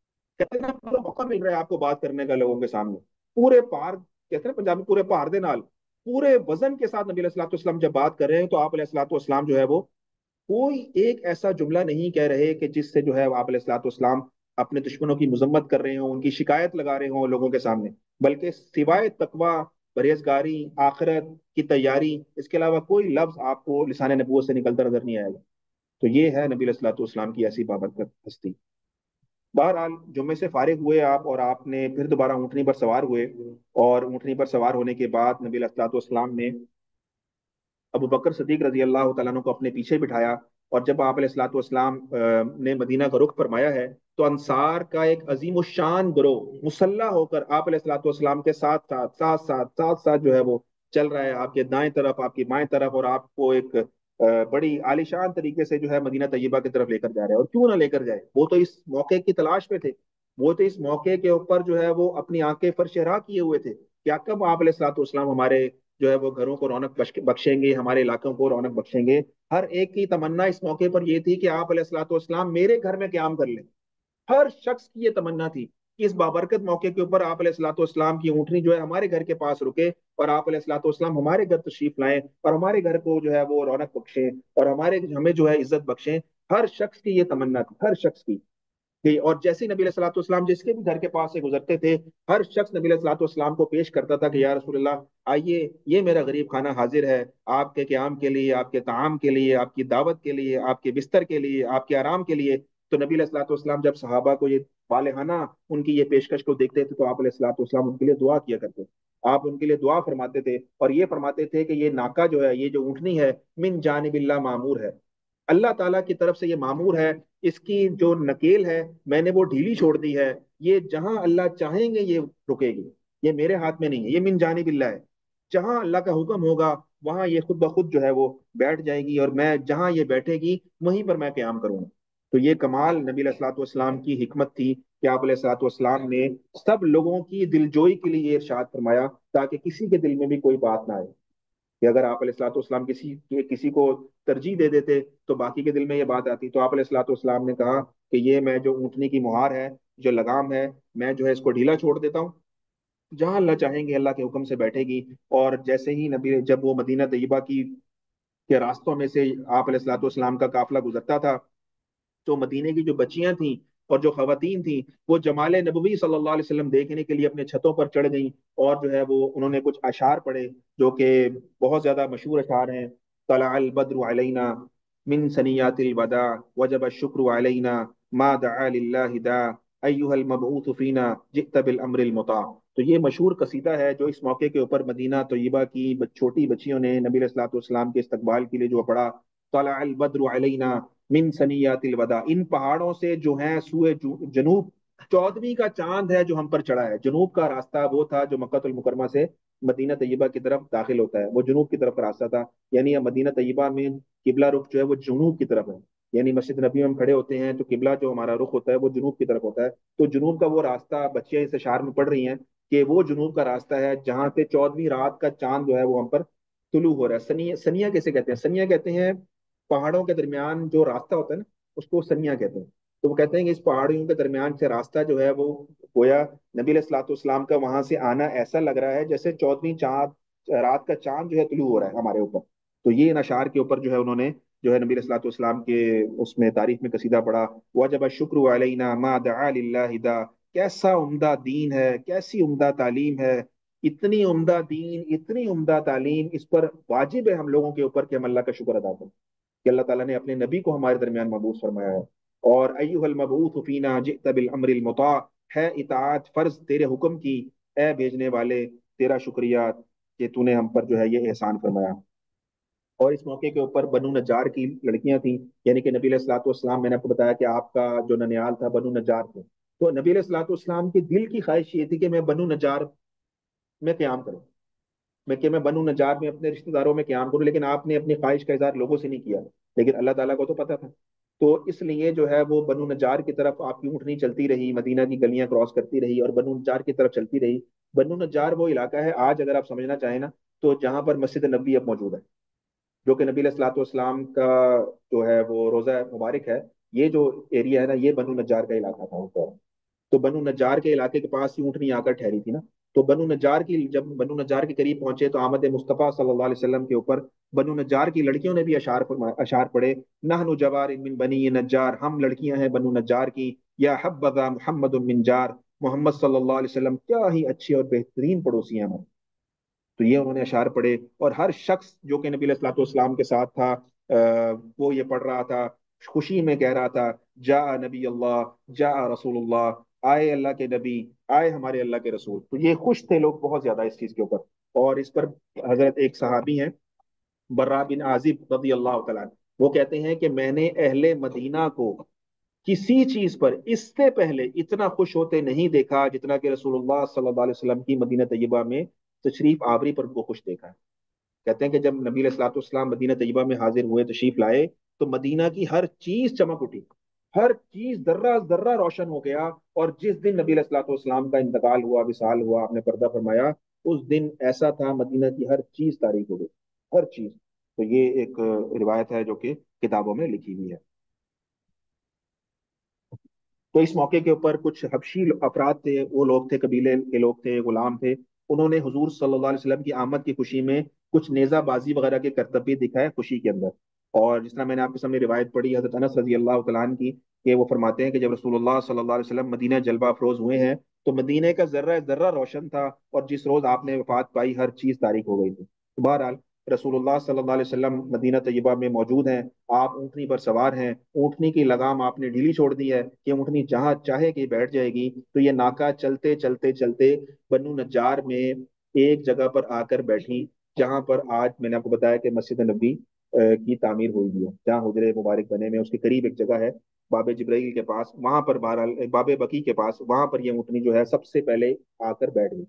کہتے ہیں نا پورا موقع مل رہا ہے آپ کو بات کرنے کا لوگوں کے سامنے، پورے پار کہتے ہیں پنجابی پورے پار دے نال پورے وزن کے ساتھ نبی علیہ الصلوۃ والسلام جب بات کر رہے ہیں تو آپ علیہ الصلوۃ والسلام جو ہے وہ کوئی ایک ایسا جملہ نہیں کہہ رہے کہ جس سے جو ہے آپ علیہ الصلوۃ والسلام اپنے دشمنوں کی مذمت کر رہے ہوں، ان کی شکایت لگا رہے ہوں لوگوں کے سامنے، بلکہ سوائے تقوی، پرہیزگاری، آخرت کی تیاری، اس کے علاوہ کوئی لفظ آپ کو لسان نبوت سے نکلتا نظر نہیں آئے گا۔ تو یہ ہے نبی علیہ الصلوۃ والسلام کی ایسی بابرکت ہستی۔ بہرحال جمعے سے فارغ ہوئے آپ، اور آپ نے پھر دوبارہ اونٹنی پر سوار ہوئے، اور اونٹنی پر سوار ہونے کے بعد نبی علیہ الصلوۃ والسلام نے ابو بکر صدیق رضی اللہ تعالیٰ عنہ کو اپنے پیچھے بٹھایا، اور جب آپ علیہ الصلوۃ والسلام نے مدینہ کا رخ فرمایا ہے تو انصار کا ایک عظیم الشان گروہ مسلح ہو کر آپ علیہ الصلوۃ والسلام کے ساتھ جو ہے وہ چل رہا ہے، آپ کے دائیں طرف، آپ کی بائیں طرف، اور آپ کو ایک بڑی عالیشان طریقے سے جو ہے مدینہ طیبہ کی طرف لے کر جا رہے ہیں۔ اور کیوں نہ لے کر جائے، وہ تو اس موقع کی تلاش میں تھے، وہ تو اس موقع کے اوپر جو ہے وہ اپنی آنکھیں فرش راہ کیے ہوئے تھے، کیا کب آپ علیہ الصلوۃ والسلام ہمارے جو ہے وہ گھروں کو رونق بخشیں گے، ہمارے علاقوں کو رونق بخشیں گے۔ ہر ایک کی تمنا اس موقع پر یہ تھی کہ آپ علیہ الصلوۃ والسلام میرے گھر میں قیام کر لیں۔ ہر شخص کی یہ تمنا تھی کہ اس بابرکت موقع کے اوپر آپ علیہ الصلوۃ والسلام کی اونٹنی جو ہے ہمارے گھر کے پاس رکے، اور آپ علیہ الصلوۃ والسلام ہمارے گھر تشریف لائیں اور ہمارے گھر کو جو ہے وہ رونق بخشیں اور ہمیں جو ہے عزت بخشیں۔ ہر شخص کی یہ تمنا تھی، ہر شخص کی اور جیسے نبی علیہ الصلوۃ والسلام جس کے بھی گھر کے پاس سے گزرتے تھے، ہر شخص نبی علیہ الصلوۃ والسلام کو پیش کرتا تھا کہ یا رسول اللہ آئیے، یہ میرا غریب خانہ حاضر ہے آپ کے قیام کے لیے، آپ کے طعام کے لیے، آپ کی دعوت کے لیے، آپ کے بستر کے لیے، آپ کے آرام کے لیے۔ تو نبی علیہ الصلوۃ والسلام جب صحابہ کو یہ والہانہ ان کی یہ پیشکش کو دیکھتے تھے تو آپ علیہ الصلوۃ والسلام ان کے لیے دعا کیا کرتے، آپ ان کے لیے دعا فرماتے تھے، اور یہ فرماتے تھے کہ یہ ناکا جو ہے، یہ جو اونٹنی ہے، من جانب اللہ معمور ہے، اللہ تعالیٰ کی طرف سے یہ معمور ہے، اس کی جو نکیل ہے میں نے وہ ڈھیلی چھوڑ دی ہے، یہ جہاں اللہ چاہیں گے یہ رکے گی، یہ میرے ہاتھ میں نہیں ہے، یہ من جانب اللہ ہے، جہاں اللہ کا حکم ہوگا وہاں یہ خود بخود جو ہے وہ بیٹھ جائے گی، اور میں جہاں یہ بیٹھے گی وہیں پر میں قیام کروں گا۔ تو یہ کمال نبی علیہ الصلوۃ والسلام کی حکمت تھی کہ آپ علیہ الصلوۃ والسلام نے سب لوگوں کی دلجوئی کے لیے یہ ارشاد فرمایا تاکہ کسی کے دل میں بھی کوئی بات نہ آئے کہ اگر آپ علیہ الصلوۃ والسلام کسی کو ترجیح دے دیتے تو باقی کے دل میں یہ بات آتی۔ تو آپ علیہ الصلوۃ والسلام نے کہا کہ یہ میں جو اونٹنی کی مہار ہے، جو لگام ہے، میں جو ہے اس کو ڈھیلا چھوڑ دیتا ہوں، جہاں اللہ چاہیں گے اللہ کے حکم سے بیٹھے گی۔ اور جیسے ہی نبی جب وہ مدینہ طیبہ کی کہ راستوں میں سے آپ علیہ الصلوۃ والسلام کا قافلہ گزرتا تھا، تو مدینے کی جو بچیاں تھیں اور جو خواتین تھیں، وہ جمال نبوی صلی اللہ علیہ وسلم دیکھنے کے لیے اپنے چھتوں پر چڑھ گئیں، اور جو ہے وہ انہوں نے کچھ اشعار پڑھے جو کہ بہت زیادہ مشہور اشعار ہیں: طلع البدر علینا من ثنیات الوداع وجب الشکر علینا ما دعا للہ دا ایها المبعوث فینا جئت بالامر المطاع. تو یہ مشہور قصیدہ ہے جو اس موقع کے اوپر مدینہ طیبہ کی چھوٹی بچیوں نے نبی علیہ الصلوۃ والسلام کے استقبال کے لیے جو پڑھا: طلع البدر علینا من سنیات الوداع. ان پہاڑوں سے جو ہے سوئے جنوب 14ویں کا چاند ہے جو ہم پر چڑھا ہے. جنوب کا راستہ وہ تھا جو مکہ المکرمہ سے مدینہ طیبہ کی طرف داخل ہوتا ہے، وہ جنوب کی طرف کا راستہ تھا. یعنی مدینہ طیبہ میں قبلہ رخ جو ہے وہ جنوب کی طرف ہے. یعنی مسجد نبی میں ہم کھڑے ہوتے ہیں تو قبلہ جو ہمارا رخ ہوتا ہے وہ جنوب کی طرف ہوتا ہے. تو جنوب کا وہ راستہ بچیاں اس اشعار میں پڑھ رہی ہیں کہ وہ جنوب کا راستہ ہے جہاں سے 14ویں رات کا چاند جو ہے وہ ہم پر طلوع ہو رہا ہے. سنیا کیسے کہتے ہیں؟ سنیا کہتے ہیں پہاڑوں کے درمیان جو راستہ ہوتا ہے نا، اس کو سنیا کہتے ہیں. تو وہ کہتے ہیں کہ اس پہاڑیوں کے درمیان سے راستہ جو ہے وہ گویا نبی علیہ الصلوۃ والسلام کا وہاں سے آنا ایسا لگ رہا ہے جیسے 14ویں چاند رات کا چاند جو ہے طلوع ہو رہا ہے ہمارے اوپر. تو یہ ان اشعار کے اوپر جو ہے انہوں نے جو ہے نبی علیہ الصلوۃ والسلام کے اس میں تاریخ میں قصیدہ پڑھا: وجب الشکر علینا ما دعا للہ دا. کیسا عمدہ دین ہے، کیسی عمدہ تعلیم ہے، اتنی عمدہ دین، اتنی عمدہ تعلیم، اس پر واجب ہے ہم لوگوں کے اوپر کہ ہم اللہ کا شکر ادا کریں کہ اللہ تعالیٰ نے اپنے نبی کو ہمارے درمیان مبعوث فرمایا ہے. اور ایھا المبعوث فینا جئت بالامر المطاع، ہے اطاعت فرض تیرے حکم کی اے بھیجنے والے، تیرا شکریہ کہ تو نے ہم پر جو ہے یہ احسان فرمایا. اور اس موقع کے اوپر بنو نجار کی لڑکیاں تھیں، یعنی کہ نبی علیہ الصلوۃ والسلام، میں نے آپ کو بتایا کہ آپ کا جو ننیال تھا بنو نجار تھے. تو نبی علیہ الصلوۃ والسلام کی دل کی خواہش یہ تھی کہ میں بنو نجار میں قیام کروں، میں بنو نجار میں اپنے رشتہ داروں میں قیام کروں. لیکن آپ نے اپنی خواہش کا اظہار لوگوں سے نہیں کیا، لیکن اللہ تعالیٰ کو تو پتا تھا. تو اس لیے جو ہے وہ بنو نجار کی طرف آپ کی اونٹنی چلتی رہی، مدینہ کی گلیاں کراس کرتی رہی اور بنو نجار کی طرف چلتی رہی. بنو نجار وہ علاقہ ہے آج اگر آپ سمجھنا چاہیں نا، تو جہاں پر مسجد نبی اب موجود ہے، جو کہ نبی علیہ الصلوۃ والسلام کا جو ہے وہ روزہ مبارک ہے. یہ جو ایریا ہے نا، یہ بنو نجار کا علاقہ تھا اس دور. تو بنو نجار کے علاقے کے پاس ہی اونٹنی آ کر ٹھہری تھی نا. تو جب بنو نجار کے قریب پہنچے تو آمد مصطفیٰ صلی اللہ علیہ وسلم کے اوپر بنو نجار کی لڑکیوں نے بھی اشعار پڑھے: نحن جوار من بنی نجار، ہم لڑکیاں ہیں بنو نجار کی. یا حبذا محمد من جار، محمد صلی اللہ علیہ وسلم کیا ہی اچھے اور بہترین پڑوسی ہیں ہمارے. تو یہ انہوں نے اشعار پڑھے. اور ہر شخص جو کہ نبی علیہ الصلوۃ والسلام کے ساتھ تھا وہ یہ پڑھ رہا تھا، خوشی میں کہہ رہا تھا: جا نبی اللہ، جا رسول اللہ، آئے اللہ کے نبی، آئے ہمارے اللہ کے رسول. تو یہ خوش تھے لوگ بہت زیادہ اس چیز کے اوپر. اور اس پر حضرت ایک صحابی ہیں برا بن عازب رضی اللہ تعالیٰ عنہ، وہ کہتے ہیں کہ میں نے اہل مدینہ کو کسی چیز پر اس سے پہلے اتنا خوش ہوتے نہیں دیکھا جتنا کہ رسول اللہ صلی اللہ علیہ وسلم کی مدینہ طیبہ میں تشریف آوری پر ان کو خوش دیکھا ہے. کہتے ہیں کہ جب نبی علیہ الصلوۃ والسلام مدینہ طیبہ میں حاضر ہوئے، تشریف لائے، تو مدینہ کی ہر چیز چمک اٹھی، ہر چیز ذرہ ذرہ روشن ہو گیا. اور جس دن نبی علیہ الصلوۃ والسلام کا انتقال ہوا، وصال ہوا، آپ نے پردہ فرمایا، اس دن ایسا تھا مدینہ کی ہر چیز تاریک ہو گئی، ہر چیز. تو یہ ایک روایت ہے جو کہ کتابوں میں لکھی ہوئی ہے. تو اس موقع کے اوپر کچھ حبشی افراد تھے، وہ لوگ تھے، قبیلے کے لوگ تھے، غلام تھے. انہوں نے حضور صلی اللہ علیہ وسلم کی آمد کی خوشی میں کچھ نیزہ بازی وغیرہ کے کرتب بھی دکھائے خوشی کے اندر. اور جس طرح میں نے آپ کے سامنے روایت پڑھی حضرت انس رضی اللہ تعالیٰ عنہ کی، کہ وہ فرماتے ہیں کہ جب رسول اللہ صلی اللہ علیہ وسلم مدینہ جلوہ افروز ہوئے ہیں تو مدینہ کا ذرہ ذرہ روشن تھا، اور جس روز آپ نے وفات پائی ہر چیز تاریک ہو گئی تھی. تو بہرحال رسول اللہ صلی اللہ علیہ وسلم مدینہ طیبہ میں موجود ہیں، آپ اونٹنی پر سوار ہیں، اونٹنی کی لگام آپ نے ڈھیلی چھوڑ دی ہے کہ اونٹنی جہاں چاہے کہ بیٹھ جائے گی. تو یہ ناکا چلتے چلتے چلتے بنو نجار میں ایک جگہ پر آ کر بیٹھی، جہاں پر آج میں نے آپ کو بتایا کہ مسجد نبی کی تعمیر ہوئی ہے، جہاں حجرے مبارک بنے میں اس کے قریب ایک جگہ ہے باب جبرائیل کے پاس، وہاں پر بہرحال باب بکی کے پاس، وہاں پر یہ اونٹنی جو ہے سب سے پہلے آ کر بیٹھ گئی.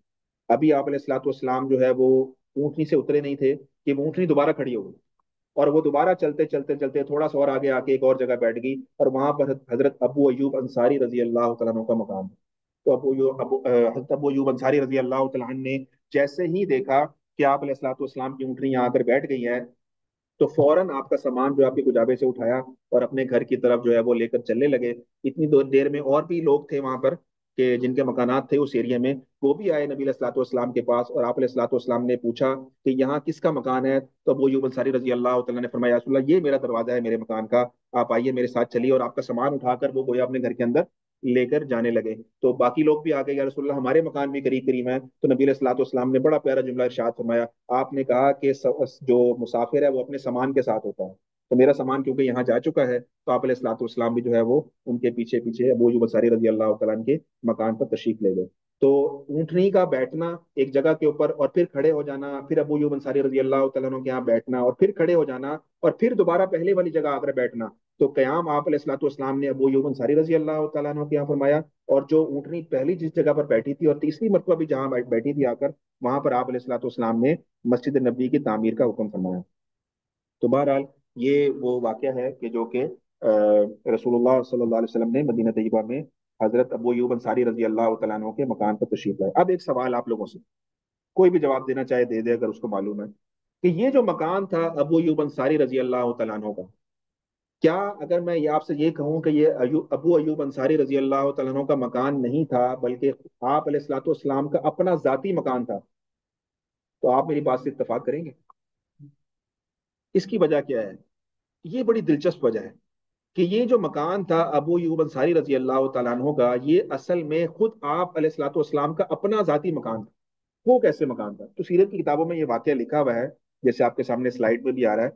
ابھی آپ علیہ الصلوۃ والسلام جو ہے وہ اونٹنی سے اترے نہیں تھے کہ وہ اونٹنی دوبارہ کھڑی ہو گئی، اور وہ دوبارہ چلتے چلتے چلتے تھوڑا سا اور آگے آ کے ایک اور جگہ بیٹھ گئی، اور وہاں پر حضرت ابو ایوب انصاری رضی اللہ تعالیٰ عنہ کا مقام ہے. تو حضرت ابو ایوب انصاری رضی اللہ تعالیٰ عنہ نے جیسے ہی دیکھا کہ آپ علیہ الصلوۃ والسلام کی اونٹنی یہاں آ کر بیٹھ گئی ہے، تو فوراً آپ کا سامان جو آپ کے کجابے سے اٹھایا اور اپنے گھر کی طرف جو ہے وہ لے کر چلنے لگے. اتنی دیر میں اور بھی لوگ تھے وہاں پر کہ جن کے مکانات تھے اس ایریا میں، وہ بھی آئے نبی علیہ الصلوۃ والسلام کے پاس، اور آپ علیہ الصلوۃ والسلام نے پوچھا کہ یہاں کس کا مکان ہے؟ تو ابو ایوب انصاری رضی اللہ تعالیٰ نے فرمایا، رسول اللہ یہ میرا دروازہ ہے میرے مکان کا، آپ آئیے میرے ساتھ چلیے، اور آپ کا سامان اٹھا کر وہ گویا اپنے گھر کے اندر لے کر جانے لگے۔ تو باقی لوگ بھی آ گئے، یا رسول اللہ ہمارے مکان بھی قریب قریب ہیں۔ تو نبی علیہ الصلوۃ والسلام نے بڑا پیارا جملہ ارشاد فرمایا، آپ نے کہا کہ جو مسافر ہے وہ اپنے سامان کے ساتھ ہوتا ہے، تو میرا سامان کیونکہ یہاں جا چکا ہے، تو آپ علیہ الصلوۃ والسلام بھی جو ہے وہ ان کے پیچھے پیچھے ابو ایوب انصاری رضی اللہ تعالیٰ عنہ کے مکان پر تشریف لے گئے۔ تو اونٹنی کا بیٹھنا ایک جگہ کے اوپر اور پھر کھڑے ہو جانا، پھر ابو ایوب انصاری رضی اللہ تعالیٰ عنہ کے یہاں بیٹھنا اور پھر کھڑے ہو جانا اور پھر دوبارہ پہلے والی جگہ آ کر بیٹھنا، تو قیام آپ علیہ الصلوۃ والسلام نے ابو ایوب انصاری رضی اللہ تعالیٰ عنہ کے یہاں فرمایا، اور جو اونٹنی پہلی جس جگہ پر بیٹھی تھی اور تیسری مرتبہ بھی جہاں بیٹھی تھی آ کر، وہاں پر آپ علیہ الصلوۃ والسلام نے مسجد نبی کی تعمیر کا حکم فرمایا۔ تو بہرحال یہ وہ واقعہ ہے کہ جو کہ رسول اللہ صلی اللہ علیہ وسلم نے مدینہ طیبہ میں حضرت ابو ایوب انصاری رضی اللہ تعالیٰ عنہ کے مکان پر تشریف لائے۔ اب ایک سوال آپ لوگوں سے، کوئی بھی جواب دینا چاہے دے دے اگر اس کو معلوم ہے، کہ یہ جو مکان تھا ابو ایوب انصاری رضی اللہ تعالیٰ عنہ کا، کیا اگر میں یہ آپ سے یہ کہوں کہ یہ ابو ایوب انصاری رضی اللہ تعالیٰ عنہ کا مکان نہیں تھا بلکہ آپ علیہ الصلوۃ والسلام کا اپنا ذاتی مکان تھا، تو آپ میری بات سے اتفاق کریں گے؟ اس کی وجہ کیا ہے؟ یہ بڑی دلچسپ وجہ ہے کہ یہ جو مکان تھا ابو ایوب انصاری رضی اللہ تعالیٰ عنہ کا، یہ اصل میں خود آپ علیہ الصلوۃ والسلام کا اپنا ذاتی مکان تھا۔ وہ کیسے مکان تھا؟ تو سیرت کی کتابوں میں یہ واقعہ لکھا ہوا ہے، جیسے آپ کے سامنے سلائیڈ میں بھی آ رہا ہے،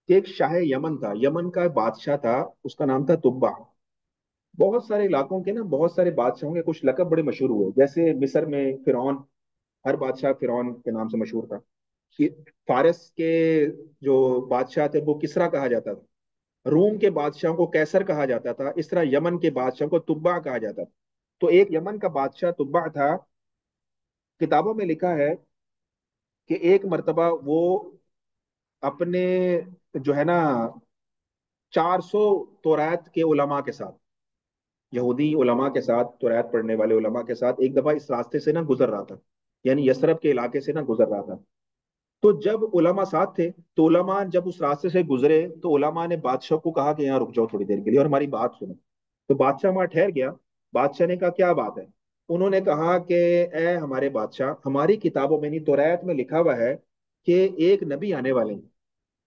کہ ایک شاہ یمن تھا، یمن کا بادشاہ تھا، اس کا نام تھا تبا۔ بہت سارے علاقوں کے نا بہت سارے بادشاہوں کے کچھ لقب بڑے مشہور ہوئے، جیسے مصر میں فرعون، ہر بادشاہ فرعون کے نام سے مشہور تھا۔ فارس کے جو بادشاہ تھے وہ کسرا کہا جاتا تھا، روم کے بادشاہوں کو کیسر کہا جاتا تھا، اس طرح یمن کے بادشاہوں کو تبا کہا جاتا تھا۔ تو ایک یمن کا بادشاہ تبا تھا، کتابوں میں لکھا ہے کہ ایک مرتبہ وہ اپنے جو ہے نا 400 توریت کے علماء کے ساتھ، یہودی علماء کے ساتھ، توریت پڑھنے والے علماء کے ساتھ ایک دفعہ اس راستے سے نہ گزر رہا تھا، یعنی یثرب کے علاقے سے نہ گزر رہا تھا۔ تو جب علماء ساتھ تھے تو علماء جب اس راستے سے گزرے تو علماء نے بادشاہ کو کہا کہ یہاں رک جاؤ تھوڑی دیر کے لیے اور ہماری بات سنو۔ تو بادشاہ وہاں ٹھہر گیا۔ بادشاہ نے کہا کیا بات ہے؟ انہوں نے کہا کہ اے ہمارے بادشاہ، ہماری کتابوں میں نہیں توریت میں لکھا ہوا ہے کہ ایک نبی آنے والے ہیں،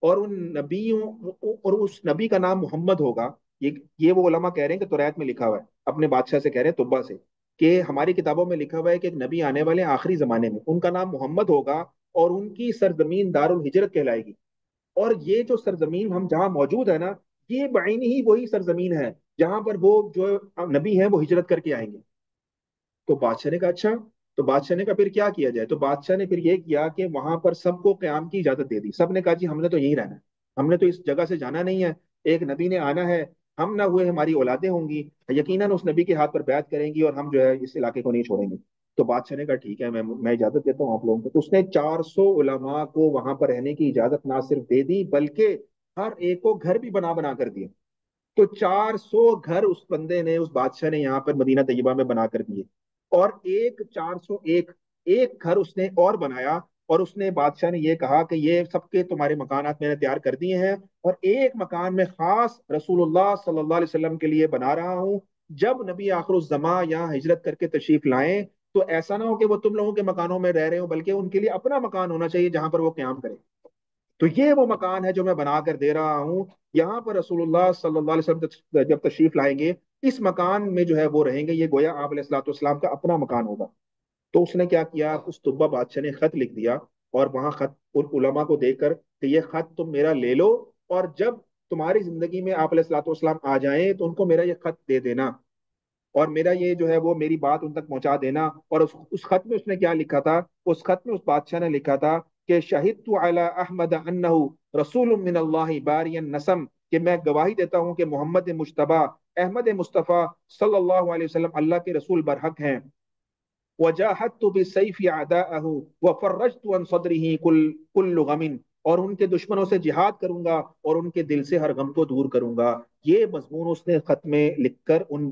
اور ان نبیوں اور اس نبی کا نام محمد ہوگا۔ یہ وہ علماء کہہ رہے ہیں کہ توریت میں لکھا ہوا ہے، اپنے بادشاہ سے کہہ رہے ہیں تبا سے، کہ ہماری کتابوں میں لکھا ہوا ہے کہ ایک نبی آنے والے ہیں آخری زمانے میں، ان کا نام محمد ہوگا، اور ان کی سرزمین دار الہجرت کہلائے گی، اور یہ جو سرزمین ہم جہاں موجود ہے نا، یہ بعینی ہی وہی سرزمین ہے جہاں پر وہ جو نبی ہیں وہ ہجرت کر کے آئیں گے۔ تو بادشاہ نے کہا اچھا۔ تو بادشاہ نے کہا پھر کیا کیا جائے؟ تو بادشاہ نے پھر یہ کیا کہ وہاں پر سب کو قیام کی اجازت دے دی، سب نے کہا جی ہم نے تو یہیں رہنا ہے، ہم نے تو اس جگہ سے جانا نہیں ہے، ایک نبی نے آنا ہے، ہم نہ ہوئے ہماری اولادیں ہوں گی، یقیناً اس نبی کے ہاتھ پر بیعت کریں گی اور ہم جو ہے اس علاقے کو نہیں چھوڑیں گے۔ تو بادشاہ نے کہا ٹھیک ہے، میں اجازت دیتا ہوں آپ لوگوں کو۔ تو اس نے 400 علماء کو وہاں پر رہنے کی اجازت نہ صرف دے دی بلکہ ہر ایک کو گھر بھی بنا بنا کر دیے۔ تو 400 گھر اس بندے نے، اس بادشاہ نے یہاں پر مدینہ طیبہ میں بنا کر دیے، اور ایک 401 ایک گھر اس نے اور بنایا، اور اس نے بادشاہ نے یہ کہا کہ یہ سب کے تمہارے مکانات میں نے تیار کر دیے ہیں، اور ایک مکان میں خاص رسول اللہ صلی اللہ علیہ وسلم کے لیے بنا رہا ہوں، جب نبی آخر الزماں یہاں ہجرت کر کے تشریف لائیں تو ایسا نہ ہو کہ وہ تم لوگوں کے مکانوں میں رہ رہے ہوں، بلکہ ان کے لیے اپنا مکان ہونا چاہیے جہاں پر وہ قیام کریں۔ تو یہ وہ مکان ہے جو میں بنا کر دے رہا ہوں، یہاں پر رسول اللہ صلی اللہ علیہ وسلم جب تشریف لائیں گے اس مکان میں جو ہے وہ رہیں گے، یہ گویا آپ علیہ الصلوۃ والسلام کا اپنا مکان ہوگا۔ تو اس نے کیا کیا، اس طبہ بادشاہ نے خط لکھ دیا، اور وہاں خط ان علماء کو دے کر کہ یہ خط تم میرا لے لو، اور جب تمہاری زندگی میں آپ علیہ الصلوۃ والسلام آ جائیں تو ان کو میرا یہ خط دے دینا، اور میرا یہ جو ہے وہ میری بات ان تک پہنچا دینا۔ اور اس خط میں اس نے کیا لکھا تھا؟ اس خط میں اس بادشاہ نے لکھا تھا کہ شہدت علی احمد انہ رسول من اللہ باری النسم، کہ میں گواہی دیتا ہوں کہ محمد مجتبی، احمد مصطفیٰ صلی اللہ علیہ وسلم اللہ کے رسول برحق ہیں۔ وجاہدت بالسیف اعداءہ وفرجت عن صدرہ کل غم، اور ان کے دشمنوں سے جہاد کروں گا اور ان کے دل سے ہر غم کو دور کروں گا۔ یہ مضمون اس نے خط میں لکھ کر ان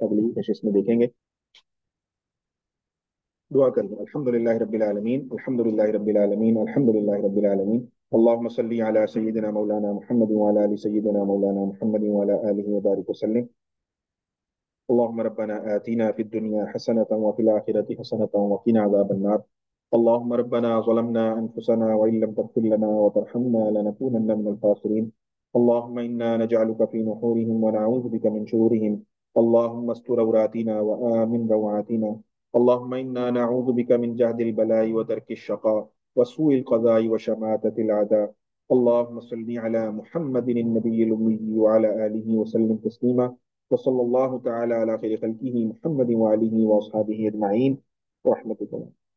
اگلی نشست میں دیکھیں گے۔ دعا کریں، الحمد للہ رب العالمین، الحمد للہ رب العالمین، الحمد للہ رب العالمین۔ اللهم صل على سيدنا مولانا محمد وعلى ال سيدنا مولانا محمد وعلى اله وبارك وسلم۔ اللهم ربنا آتنا في الدنيا حسنة وفي الآخرة حسنة وقنا عذاب النار۔ اللهم ربنا ظلمنا أنفسنا وإن لم تغفر لنا وترحمنا لنكونن من الخاسرين۔ اللهم إنا نجعلك في نحورهم ونعوذ بك من شرورهم۔ اللهم استر عوراتنا وآمن روعاتنا۔ اللهم إنا نعوذ بك من جهد البلاء ودرك الشقاء وسوء القضاء وشماتة الأعداء۔ اللهم صل على محمد النبي الأمي وعلى آله وسلم تسليما، وصلى الله تعالى على خير خلقه محمد وآله وأصحابه أجمعين، ورحمة الله۔